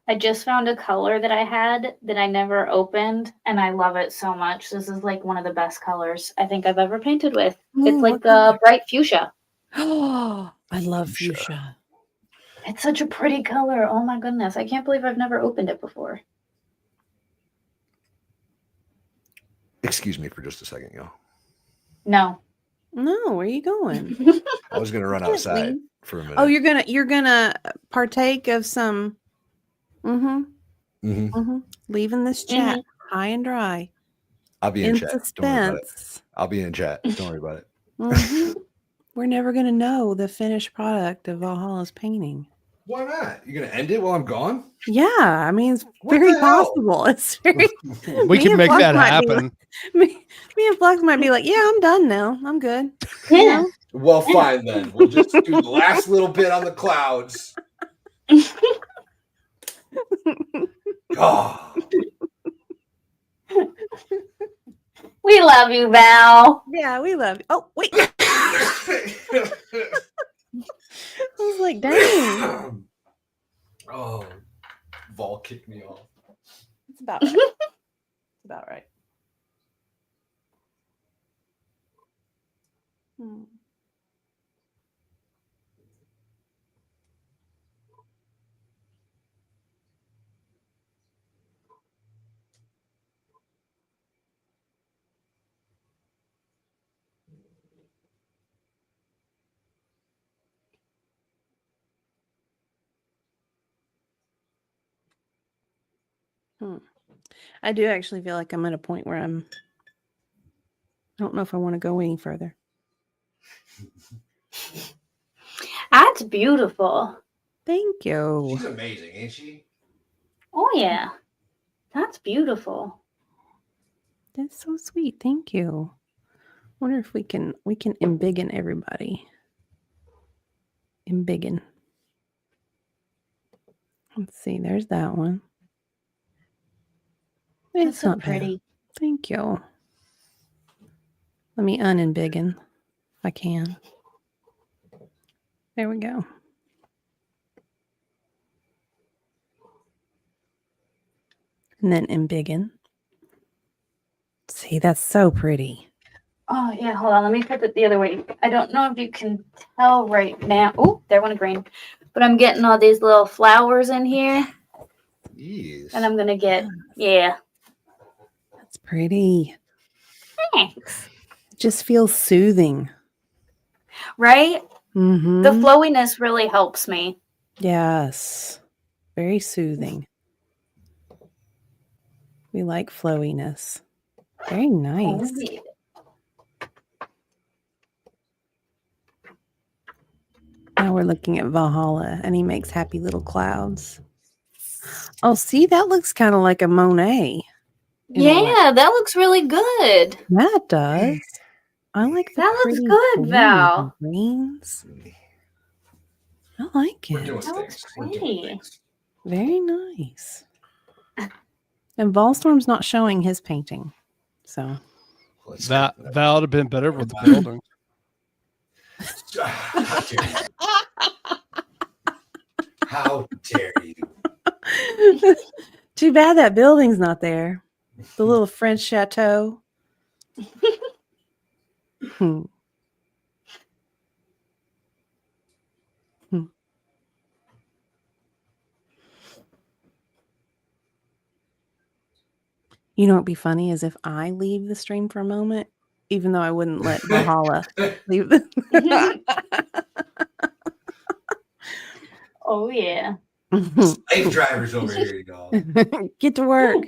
S3: I just found a color that I had that I never opened, and I love it so much. This is like one of the best colors I think I've ever painted with. It's like the bright fuchsia.
S2: Oh, I love fuchsia.
S3: It's such a pretty color. Oh my goodness. I can't believe I've never opened it before.
S1: Excuse me for just a second, y'all.
S3: No.
S2: No, where are you going?
S1: I was gonna run outside for a minute.
S2: Oh, you're gonna partake of some leaving this chat high and dry.
S1: I'll be in chat.
S2: Suspense.
S1: Don't worry about it. I'll be in chat. Don't worry about
S2: it. We're never gonna know the finished product of Valhalla's painting.
S1: Why not? You're gonna end it while I'm gone?
S2: Yeah, I mean it's very possible. It's very.
S4: We can make that happen.
S2: Me and Flux might be like, yeah, I'm done now. I'm good.
S3: Yeah.
S2: You know?
S1: Well, fine then. We'll just do the last little bit on the clouds. Oh.
S3: We love you, Val.
S2: Yeah, we love you. Oh, wait. I was like, dang.
S1: Oh, Vol kicked me off.
S2: It's about right. It's about right. I do actually feel like I'm at a point where I don't know if I want to go any further.
S3: That's beautiful.
S2: Thank you.
S1: She's amazing, ain't she?
S3: Oh yeah. That's beautiful.
S2: That's so sweet. Thank you. Wonder if we can embiggen everybody. Embiggen. Let's see. There's that one. It's
S3: so
S2: not
S3: pretty.
S2: Bad. Thank you. Let me unembiggen if I can. There we go. And then embiggen. See, that's so pretty.
S3: Oh yeah, hold on. Let me flip it the other way. I don't know if you can tell right now. Oh, there went a green. But I'm getting all these little flowers in here.
S1: Yes.
S3: And I'm gonna get
S2: That's pretty.
S3: Thanks.
S2: It just feels soothing.
S3: Right?
S2: Mm-hmm.
S3: The flowiness really helps me.
S2: Yes. Very soothing. We like flowiness. Very nice.
S3: Oh, yeah.
S2: Now we're looking at Valhalla, and he makes happy little clouds. Oh, see, that looks kind of like a Monet.
S3: Yeah, that looks really good.
S2: That does. I like
S3: that. Looks good, Val.
S2: Greens. I like it.
S3: That looks pretty.
S2: Very nice. And Volstorm's not showing his painting, so
S4: that would have been better with the building.
S1: How dare you?
S2: Too bad that building's not there. The little French chateau. You know what'd be funny is if I leave the stream for a moment, even though I wouldn't let Valhalla leave the
S3: Oh yeah.
S1: Slave drivers over here, y'all.
S2: Get to work.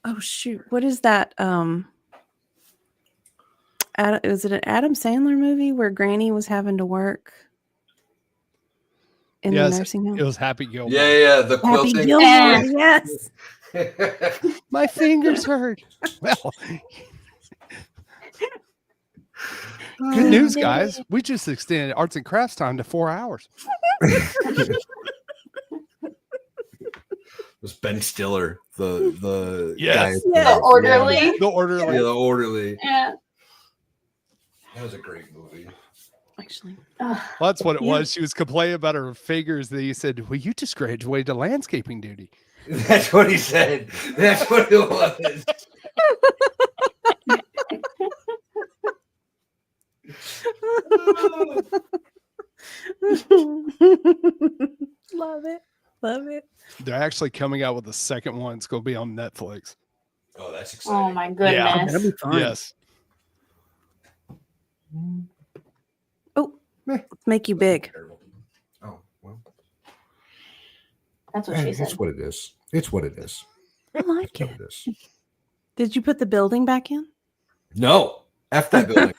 S2: Oh shoot. What is that? Was it an Adam Sandler movie where Granny was having to work in the nursing home?
S4: It was Happy Gilmore.
S1: Yeah, the quilting.
S2: Happy Gilmore, yes.
S4: My fingers hurt. Well, good news, guys. We just extended arts and crafts time to 4 hours.
S1: It was Ben Stiller, the guy.
S3: The orderly.
S1: Yeah, the orderly.
S3: Yeah.
S1: That was a great movie.
S2: actually.
S4: Well, that's what it was. She was complaining about her figures. That he said, "Well, you just graduated to landscaping duty."
S1: That's what he said. That's what it was.
S2: Love it. Love it.
S4: They're actually coming out with a second one. It's going to be on Netflix.
S1: Oh, that's exciting.
S3: Oh my goodness.
S4: Yeah.
S2: That'll be fun.
S4: Yes.
S2: Oh, let's make you big.
S1: Oh, well.
S3: That's what she said.
S1: It's what it is. It's what it is.
S2: I like
S1: What
S2: it.
S1: it is.
S2: Did you put the building back in?
S1: No. F that building.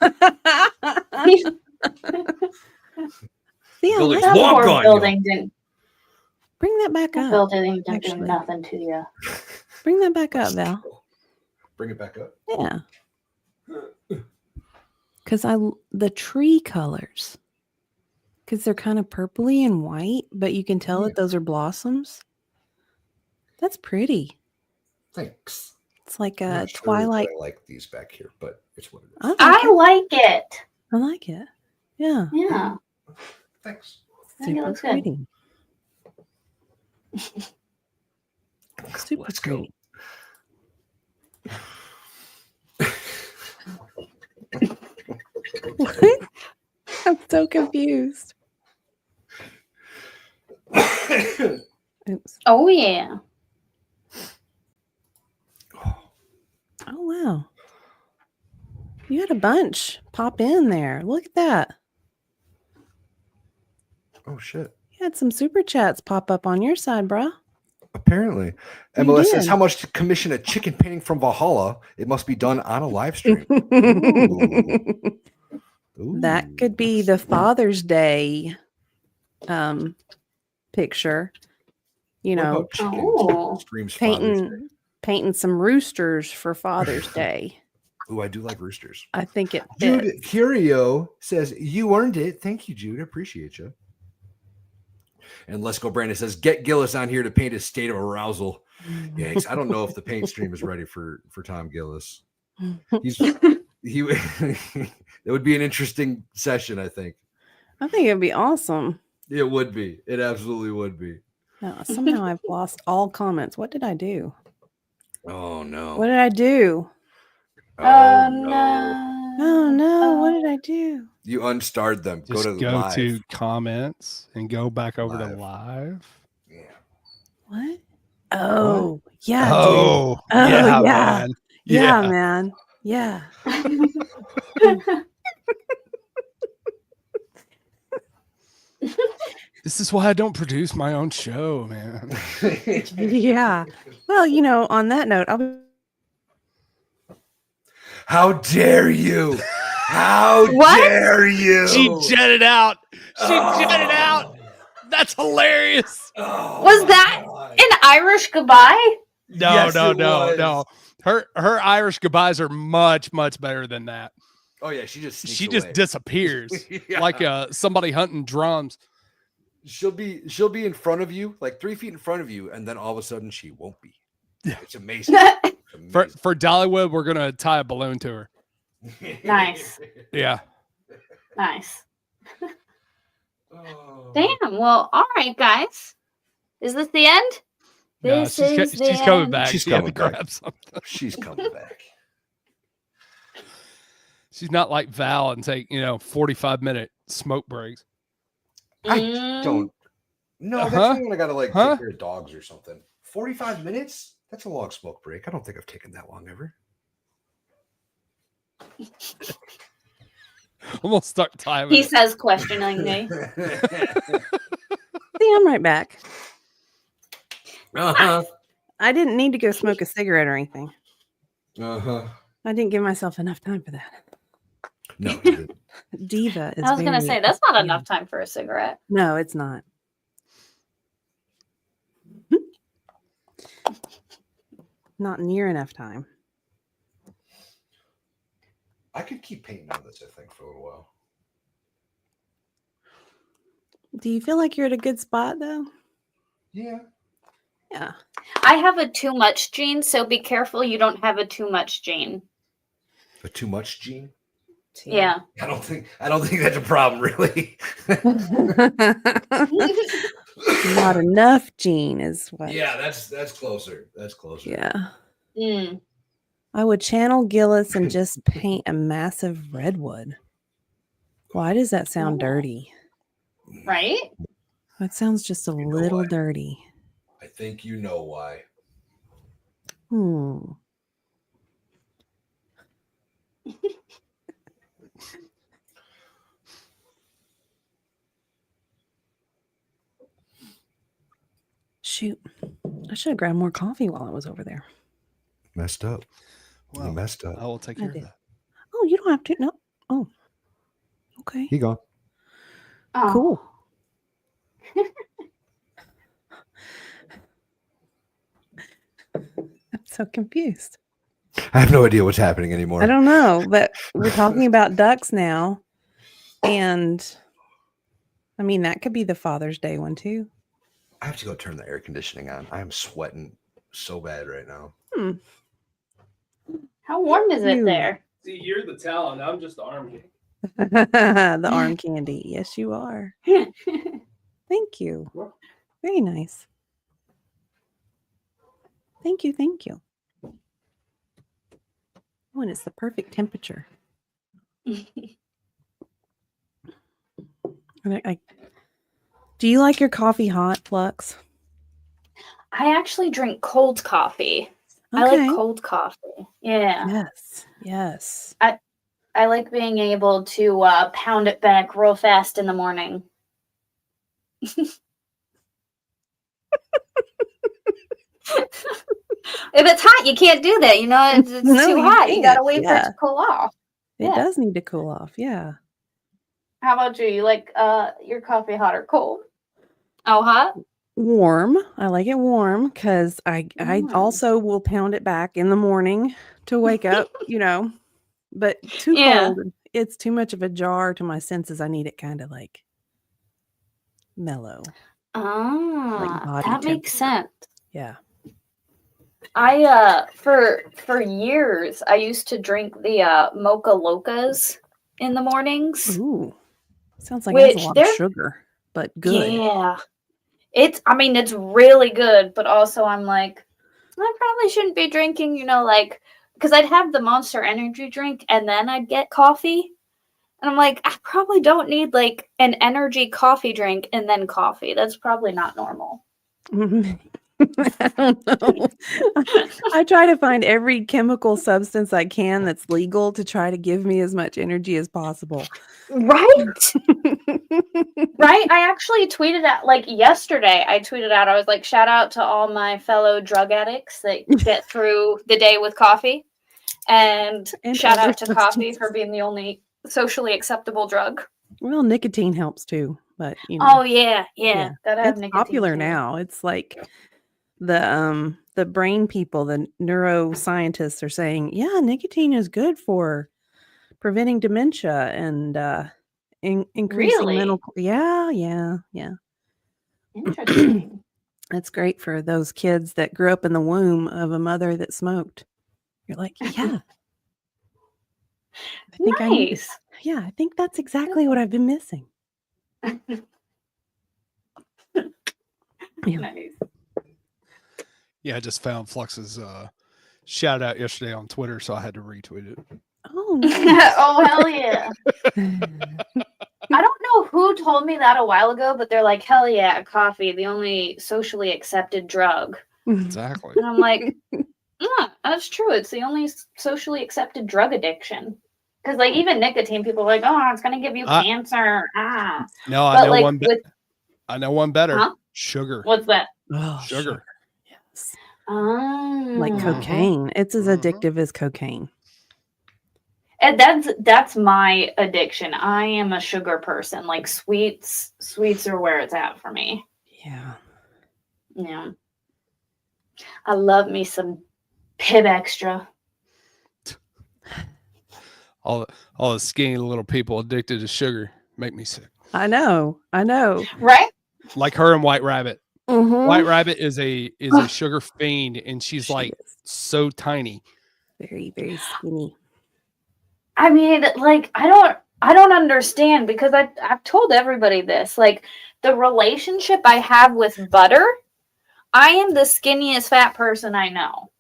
S2: See, I
S1: Building's
S2: like
S3: That
S1: long
S3: poor
S1: gone,
S3: building didn't.
S2: Bring that back
S3: That
S2: up.
S3: building didn't do
S2: actually.
S3: nothing to you.
S2: Bring that back up, Val.
S1: Bring it back up.
S2: Yeah. Because the tree colors, because they're kind of purpley and white, but you can tell that those are blossoms. That's pretty.
S1: Thanks.
S2: It's like
S1: I'm
S2: a
S1: not sure
S2: twilight.
S1: that I like these back here, but it's what it is.
S3: I like it.
S2: I like it. Yeah.
S3: Yeah.
S1: Thanks.
S3: I think it
S2: Super
S3: looks good.
S2: pretty. Super
S1: Let's go.
S2: pretty. What? I'm so confused. Oops.
S3: Oh yeah.
S2: Oh, wow. You had a bunch pop in there. Look at that.
S1: Oh, shit.
S2: You had some super chats pop up on your side, bruh.
S1: Apparently.
S2: You
S1: MLS says,
S2: did.
S1: how much to commission a chicken painting from Valhalla? It must be done on a live stream. Ooh.
S2: That could be the Father's Day picture. You
S1: What
S2: know,
S1: about chicken
S3: Oh.
S1: streams Father's Day?
S2: painting some roosters for Father's Day.
S1: Ooh, I do like roosters.
S2: I think it
S1: Jude
S2: fits.
S1: Curio says, you earned it. Thank you, Jude. Appreciate you. And Let's Go Brandon says, get Gillis on here to paint his state of arousal. Yikes. I don't know if the paint stream is ready for Tom Gillis. It would be an interesting session, I think.
S2: I think it'd be awesome.
S1: It would be. It absolutely would be.
S2: No, somehow I've lost all comments. What did I do?
S1: Oh no.
S2: What did I do?
S1: Oh
S3: No.
S2: Oh no, what did I do?
S1: You unstarred them.
S4: Just
S1: go to
S4: go
S1: live.
S4: to comments and go back over to
S1: Live.
S4: live.
S1: Yeah.
S2: What? Oh, yeah.
S4: Oh,
S2: dude. Oh,
S4: yeah,
S2: yeah.
S4: man.
S2: Yeah, man. Yeah.
S4: This is why I don't produce my own show, man.
S2: Yeah. Well, on that note,
S1: How dare you? How
S3: What?
S1: dare you?
S4: She jetted out. She jetted out. That's hilarious.
S1: Oh,
S3: Was that
S1: God.
S3: an Irish goodbye?
S4: No,
S1: Yes,
S4: no,
S1: it
S4: no,
S1: was.
S4: no. Her Irish goodbyes are much, much better than that.
S1: Oh yeah, she just sneaks
S4: She just
S1: away.
S4: disappears
S1: Yeah.
S4: like somebody hunting drums.
S1: She'll be in front of you, like 3 feet in front of you, and then all of a sudden she won't be.
S4: Yeah.
S1: It's amazing. It's amazing.
S4: For Dollywood, we're gonna tie a balloon to her.
S3: Nice.
S4: Yeah.
S3: Nice.
S1: Oh.
S3: Damn. Well, all right, guys. Is this the end?
S4: No,
S3: This
S4: she's
S3: is the
S4: coming
S3: end.
S4: back.
S1: She's
S4: She had to
S1: coming back.
S4: grab something.
S1: She's coming back.
S4: She's not like Val and take 45-minute smoke breaks.
S1: I
S3: Mm.
S1: don't. No, that's
S4: Uh-huh.
S1: when I gotta take care of dogs or something. 45 minutes? That's a long smoke break. I don't think I've taken that long ever.
S4: I'm gonna start timing.
S3: He
S4: it.
S3: says questioningly.
S2: See, I'm right back.
S1: Uh-huh.
S2: I didn't need to go smoke a cigarette or anything.
S1: Uh-huh.
S2: I didn't give myself enough time for that.
S1: No, you didn't.
S2: Diva is
S3: I was gonna
S2: very-
S3: say that's not enough time for a cigarette.
S2: No, it's not. Not near enough time.
S1: I could keep painting on this, I think, for a little while.
S2: Do you feel like you're at a good spot though?
S1: Yeah.
S2: Yeah.
S3: I have a too much gene, so be careful you don't have a too much gene.
S1: A too much gene?
S3: Yeah.
S1: I don't think that's a problem, really.
S2: Not enough gene is what.
S1: Yeah, that's closer. That's closer.
S2: Yeah.
S3: Mm.
S2: I would channel Gillis and just paint a massive redwood. Why does that sound dirty?
S3: Right?
S2: That sounds just a little dirty.
S1: I think you know why.
S2: Shoot. I should have grabbed more coffee while I was over there.
S1: Messed up.
S4: Well,
S1: you messed up.
S4: I will take care of that.
S2: Oh, you don't have to. No. Oh. Okay.
S1: He gone.
S3: Oh.
S2: Cool. I'm so confused.
S1: I have no idea what's happening anymore.
S2: I don't know, but we're talking about ducks now. And I mean, that could be the Father's Day one too.
S1: I have to go turn the air conditioning on. I am sweating so bad right now.
S3: How warm is it there?
S4: See, you're the talent. I'm just the arm candy.
S2: The arm candy. Yes, you are. Thank you. Very nice. Thank you. Thank you. Oh, and it's the perfect temperature. Do you like your coffee hot, Flux?
S3: I actually drink cold coffee.
S2: Okay.
S3: I like cold coffee. Yeah.
S2: Yes. Yes.
S3: I like being able to pound it back real fast in the morning. If it's hot, you can't do that. You know, it's
S2: No,
S3: too
S2: you
S3: hot. You
S2: can't.
S3: gotta wait for it
S2: Yeah.
S3: to cool off.
S2: It
S3: Yeah.
S2: does need to cool off. Yeah.
S3: How about you? You like your coffee hot or cold? Oh, hot?
S2: Warm. I like it warm because I
S3: Mm.
S2: also will pound it back in the morning to wake up, you know. But too
S3: Yeah.
S2: cold, it's too much of a jar to my senses. I need it kind of like mellow.
S3: Ah,
S2: body
S3: that makes
S2: temperature.
S3: sense.
S2: Yeah.
S3: I for years I used to drink the mocha locas in the mornings.
S2: Ooh. Sounds like it has
S3: Which
S2: a lot of
S3: they're-
S2: sugar, but good.
S3: Yeah. It's really good, but also I'm like, I probably shouldn't be drinking, you know, like, because I'd have the Monster Energy drink and then I'd get coffee. And I'm like, I probably don't need like an energy coffee drink and then coffee. That's probably not normal.
S2: I don't know. I try to find every chemical substance I can that's legal to try to give me as much energy as possible.
S3: Right? Right? I actually tweeted out, like yesterday, I was like, shout out to all my fellow drug addicts that get through the day with coffee. And shout out to coffee for being the only socially acceptable drug.
S2: Well, nicotine helps too, but you know.
S3: Oh yeah. Gotta have
S2: It's
S3: nicotine
S2: popular
S3: too.
S2: now. It's like the brain people, the neuroscientists are saying, yeah, nicotine is good for preventing dementia and increasing
S3: Really?
S2: mental. Yeah.
S3: Interesting.
S2: That's great for those kids that grew up in the womb of a mother that smoked. You're like, yeah. I think
S3: Nice.
S2: I think that's exactly what I've been missing. Yeah.
S3: Nice.
S4: Yeah, I just found Flux's shout out yesterday on Twitter, so I had to retweet it.
S2: Oh, nice.
S3: Oh hell yeah. I don't know who told me that a while ago, but they're like, hell yeah, coffee, the only socially accepted drug.
S4: Exactly.
S3: And I'm like, yeah, that's true. It's the only socially accepted drug addiction. Because like even nicotine, people are like, oh, it's gonna give you cancer.
S4: No, I
S3: but
S4: know
S3: like
S4: one. I know one better.
S3: Huh?
S4: Sugar.
S3: What's that?
S2: Oh,
S4: Sugar.
S2: Yes.
S3: Oh.
S2: Like cocaine. It's as addictive as cocaine.
S3: And that's my addiction. I am a sugar person. Like sweets are where it's at for me.
S2: Yeah.
S3: Yeah. I love me some Pib Extra.
S4: All the skinny little people addicted to sugar make me sick.
S2: I know.
S3: Right?
S4: Like her and White Rabbit.
S2: Mm-hmm.
S4: White Rabbit is a sugar fiend, and she's like so tiny.
S2: Very, very skinny.
S3: I mean, like, I don't understand because I've told everybody this. Like, the relationship I have with butter, I am the skinniest fat person I know.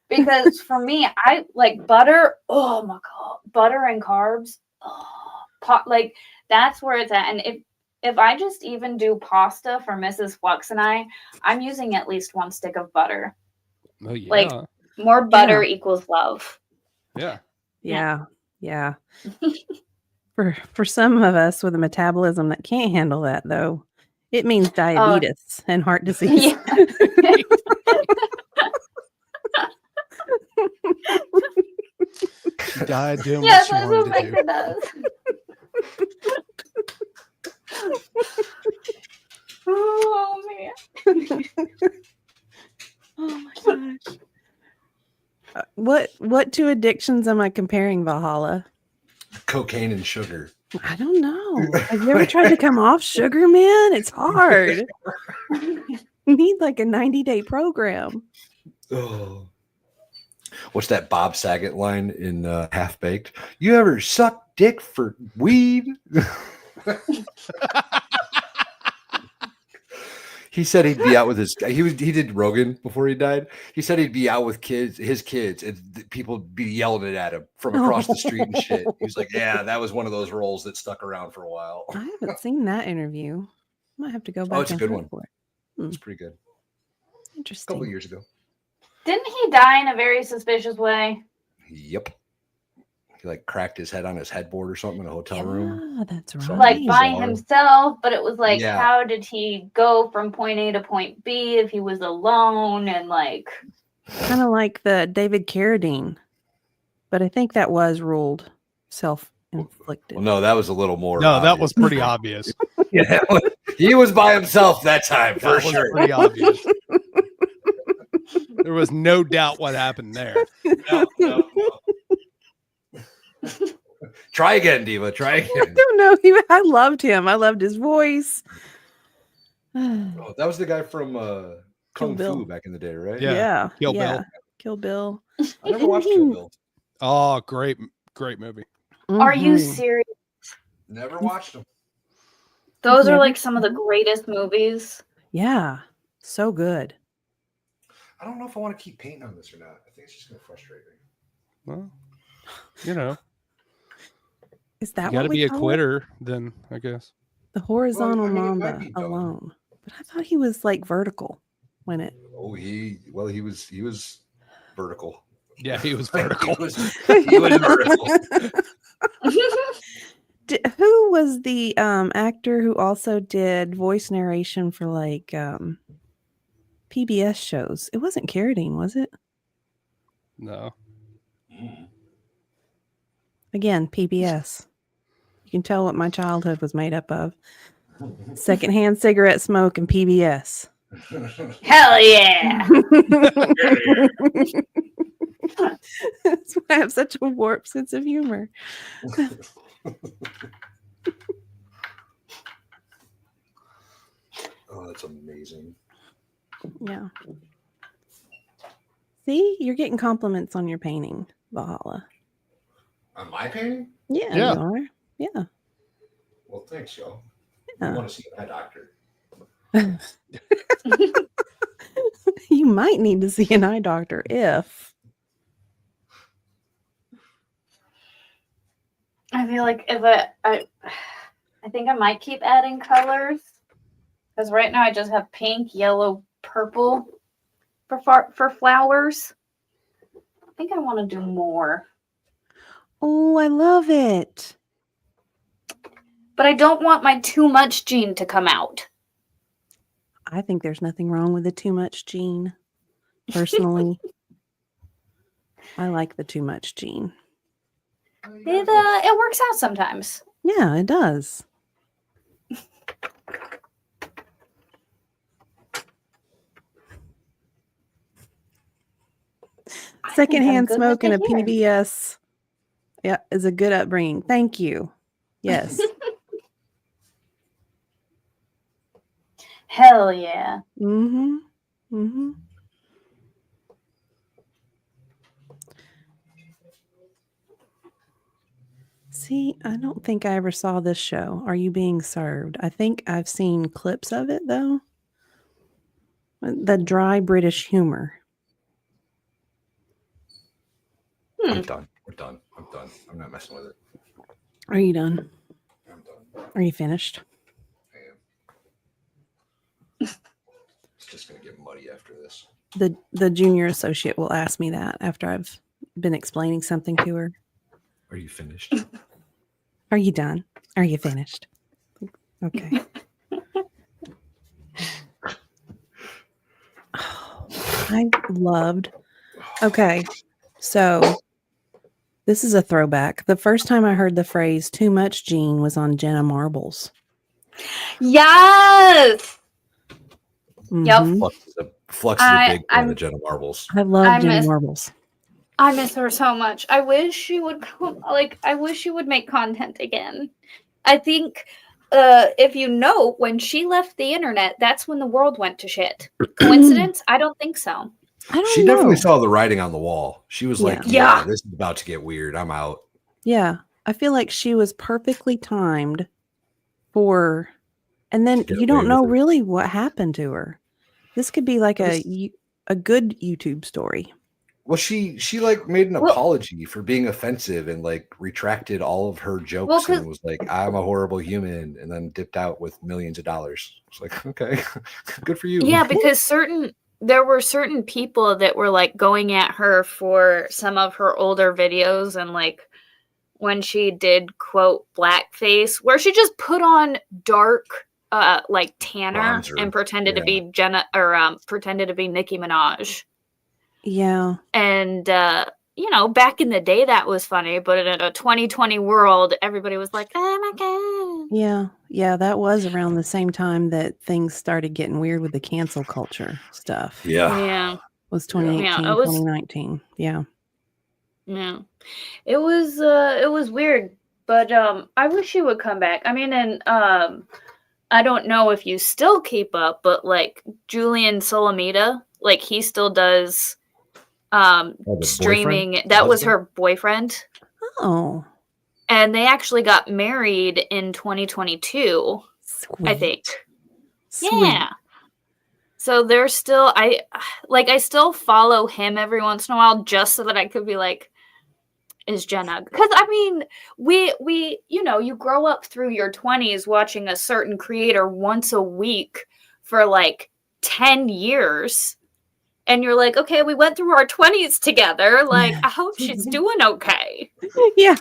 S3: Because for me, I like butter. Oh my God. Butter and carbs. Oh, like, that's where it's at. And if I just even do pasta for Mrs. Flux and I'm using at least 1 stick of butter.
S4: Oh, yeah.
S3: Like, more butter equals love.
S4: Yeah.
S2: Yeah. For some of us with a metabolism that can't handle that, though, it means diabetes and heart disease.
S3: Yeah.
S4: You died doing
S3: Yes,
S4: what you
S3: that's
S4: wanted
S3: what
S4: to do.
S3: Becca does. Oh man.
S2: Oh my gosh. What two addictions am I comparing, Valhalla?
S1: Cocaine and sugar.
S2: I don't know. Have you ever tried to come off sugar, man? It's hard. You need like a 90-day program.
S1: Oh. What's that Bob Saget line in Half Baked? You ever suck dick for weed? He said he'd be out with he did Rogan before he died. He said he'd be out with his kids, and people would be yelling at him from across the street and shit. He was like, yeah, that was one of those roles that stuck around for a while.
S2: I haven't seen that interview. I might have to go back.
S1: Oh, it's a good one.
S2: For it.
S1: It's pretty good.
S2: Interesting.
S1: A couple of years ago.
S3: Didn't he die in a very suspicious way?
S1: Yep. He like cracked his head on his headboard or something in a hotel room.
S2: Yeah, that's right.
S3: Like by himself, but it was like,
S1: Yeah.
S3: how did he go from point A to point B if he was alone and like
S2: kind of like the David Carradine, but I think that was ruled self-inflicted.
S1: Well, no, that was a little more.
S4: No,
S1: obvious.
S4: that was pretty obvious.
S1: Yeah, he was by himself that time for
S4: That was
S1: sure.
S4: pretty obvious. There was no doubt what happened there.
S1: No. Try again, Diva. Try again.
S2: I don't know. I loved him. I loved his voice.
S1: Oh, that was the guy from Kung
S2: Bill.
S1: Fu back in the day, right?
S2: Yeah.
S4: Kill Bill.
S2: Kill Bill.
S1: I never watched Kill Bill.
S4: Oh, great movie.
S3: Are you serious?
S1: Never watched him.
S3: Those are like some of the greatest movies.
S2: Yeah. So good.
S1: I don't know if I want to keep painting on this or not. I think it's just going to frustrate me.
S4: Well, you know,
S2: is that
S4: you got to
S2: what
S4: be a quitter? Then I guess
S2: the horizontal
S1: Well, I mean,
S2: mamba alone. But I thought he was like vertical when it.
S1: Oh, he was vertical.
S4: Yeah, he was vertical.
S1: he was vertical.
S2: Who was the actor who also did voice narration for like PBS shows? It wasn't Carradine, was it?
S4: No.
S2: Again, PBS. You can tell what my childhood was made up of. Secondhand cigarette smoke and PBS.
S3: Hell yeah.
S2: That's why I have such a warped sense of humor.
S1: Oh, that's amazing.
S2: Yeah. See, you're getting compliments on your painting, Valhalla.
S1: On my painting?
S2: Yeah,
S4: Yeah.
S2: you are. Yeah.
S1: Well, thanks, y'all.
S2: Yeah.
S1: I want to see my doctor.
S2: You might need to see an eye doctor if.
S3: I feel like if I think I might keep adding colors because right now I just have pink, yellow, purple for flowers. I think I want to do more.
S2: Oh, I love it.
S3: But I don't want my too much gene to come out.
S2: I think there's nothing wrong with the too much gene. Personally, I like the too much gene.
S3: It works out sometimes.
S2: Yeah, it does. Secondhand smoke and a PBS, yeah, is a good upbringing. Thank you. Yes.
S3: Hell yeah.
S2: Mm-hmm. Mm-hmm. See, I don't think I ever saw this show. Are You Being Served? I think I've seen clips of it, though. The dry British humor.
S1: I'm done. We're done. I'm done. I'm not messing with it.
S2: Are you done?
S1: I'm done.
S2: Are you finished?
S1: I am. It's just going to get muddy after this.
S2: The junior associate will ask me that after I've been explaining something to her.
S1: Are you finished?
S2: Are you done? Are you finished? Okay. I loved. Okay. So this is a throwback. The first time I heard the phrase "too much Gene" was on Jenna Marbles.
S3: Yes.
S2: Mm-hmm.
S1: Flux is a big fan of Jenna Marbles.
S2: I love Jenna Marbles.
S3: I miss her so much. I wish she would I wish she would make content again. I think if you know, when she left the internet, that's when the world went to shit. Coincidence? I don't think so.
S1: She definitely saw the writing on the wall. She was like, yeah, this is about to get weird. I'm out.
S2: Yeah. I feel like she was perfectly timed for, and then you don't know really what happened to her. This could be like a good YouTube story.
S1: Well, she like made an apology for being offensive and like retracted all of her jokes and was like, I'm a horrible human, and then dipped out with millions of dollars. It's like, okay, good for you.
S3: Yeah, because there were certain people that were like going at her for some of her older videos, and like when she did quote blackface, where she just put on dark like tanner bronzer, and pretended to be Jenna or pretended to be Nicki Minaj.
S2: Yeah.
S3: And you know, back in the day that was funny, but in a 2020 world, everybody was like, oh my god.
S2: Yeah. Yeah, that was around the same time that things started getting weird with the cancel culture stuff.
S1: Yeah.
S3: Yeah.
S2: It was 2018, 2019. Yeah.
S3: Yeah. It was weird, but I wish she would come back. I mean, and I don't know if you still keep up, but like Julian Solomita, like he still does streaming.
S1: Boyfriend?
S3: That was her boyfriend.
S2: Oh.
S3: And they actually got married in 2022.
S2: Sweet.
S3: I think.
S2: Sweet.
S3: Yeah. So they're still I still follow him every once in a while just so that I could be like, is Jenna, because I mean we you know, you grow up through your 20s watching a certain creator once a week for like 10 years, and you're like, okay, we went through our 20s together, like I hope she's doing okay.
S2: Yeah,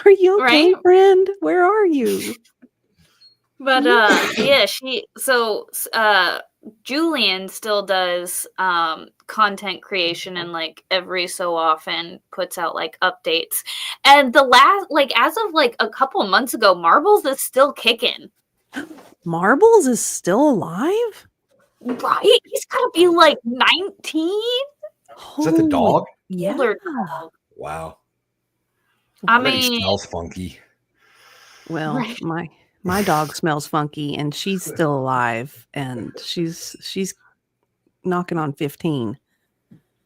S2: are you okay, right? Friend, where are you?
S3: But yeah, Julian still does content creation, and like every so often puts out like updates. And the last, like as of like a couple months ago, Marbles is still kicking.
S2: Marbles is still alive?
S3: Right? He's gotta be like 19.
S1: Is that the dog?
S2: Yeah.
S3: Dog.
S1: Wow.
S3: I mean,
S1: he smells funky.
S2: Well, right. My dog smells funky, and she's still alive, and she's knocking on 15.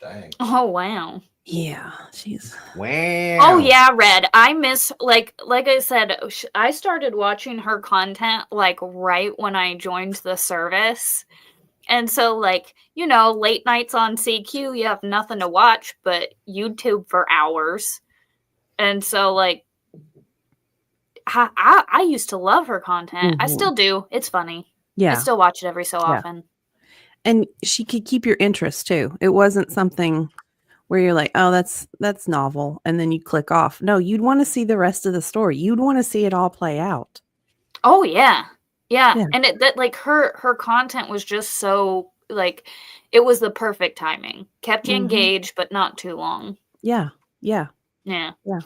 S1: Dang.
S3: Oh wow.
S2: Yeah, she's
S1: wow.
S3: Oh yeah, Red. I miss like I said, I started watching her content like right when I joined the service. And so like, you know, late nights on CQ, you have nothing to watch but YouTube for hours. And so like I used to love her content. I still do. It's funny.
S2: Yeah.
S3: I still watch it every so often.
S2: And she could keep your interest too. It wasn't something where you're like, oh, that's novel, and then you click off. No, you'd want to see the rest of the story. You'd want to see it all play out.
S3: Oh yeah. Yeah. And that like her content was just so like, it was the perfect timing. Kept you engaged, but not too long.
S2: Yeah. Yeah.
S3: Yeah.
S2: Yeah.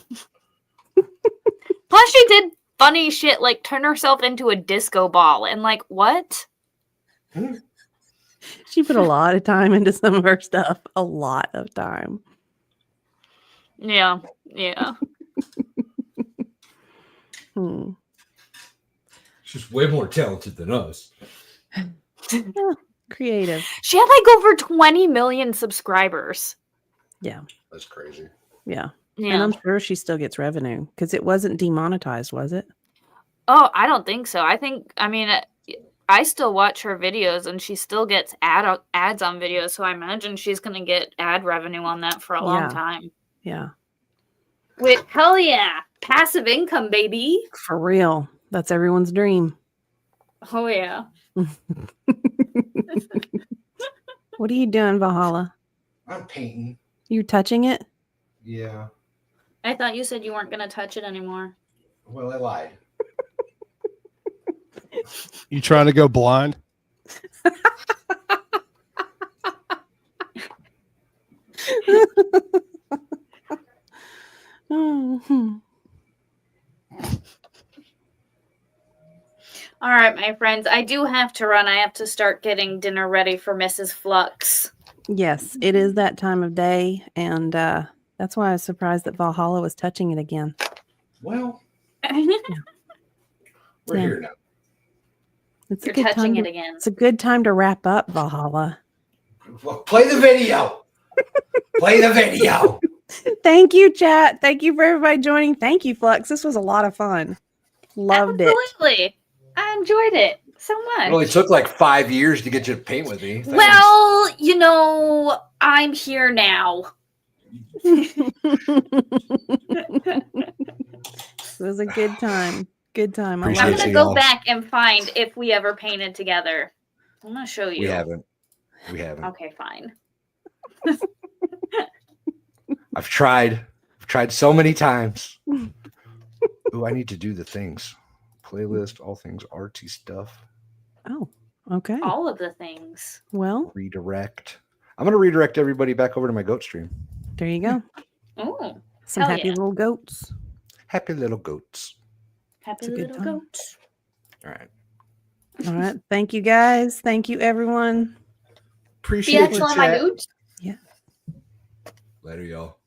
S3: Plus, she did funny shit like turn herself into a disco ball, and like, what?
S2: She put a lot of time into some of her stuff. A lot of time.
S3: Yeah. Yeah.
S1: She's way more talented than us.
S2: Creative.
S3: She had like over 20 million subscribers.
S2: Yeah.
S1: That's crazy.
S2: Yeah. Yeah. And I'm sure she still gets revenue because it wasn't demonetized, was it?
S3: Oh, I don't think so. I still watch her videos and she still gets ads on videos. So I imagine she's going to get ad revenue on that for a long time.
S2: Yeah.
S3: Hell yeah. Passive income, baby.
S2: For real. That's everyone's dream.
S3: Oh, yeah.
S2: What are you doing, Valhalla?
S1: I'm painting.
S2: You touching it?
S1: Yeah.
S3: I thought you said you weren't going to touch it anymore.
S1: Well, I lied.
S4: You trying to go blind?
S3: All right, my friends. I do have to run. I have to start getting dinner ready for Mrs. Flux.
S2: Yes, it is that time of day, and that's why I was surprised that Valhalla was touching it again.
S1: Well, we're here now.
S2: You're touching it again. It's a good time to wrap up, Valhalla.
S1: Well, play the video. Play the video.
S2: Thank you, chat. Thank you for everybody joining. Thank you, Flux. This was a lot of fun. Loved it.
S3: Absolutely. I enjoyed it so much.
S1: It only took like 5 years to get you to paint with me. Thanks.
S3: Well, I'm here now.
S2: It was a good time. Good time.
S3: I'm going to go back and find if we ever painted together. I'm going to show you.
S1: We haven't.
S3: Okay, fine.
S1: I've tried so many times. Ooh, I need to do the things. Playlist, all things artsy stuff.
S2: Oh, okay.
S3: All of the things.
S2: Well,
S1: redirect. I'm going to redirect everybody back over to my goat stream.
S2: There you go.
S3: Oh,
S2: some happy little goats.
S1: Happy little goats.
S3: Happy little goats.
S1: All right.
S2: All right. Thank you, guys. Thank you, everyone.
S1: Appreciate you,
S3: my dudes.
S2: Yeah.
S1: Later, y'all.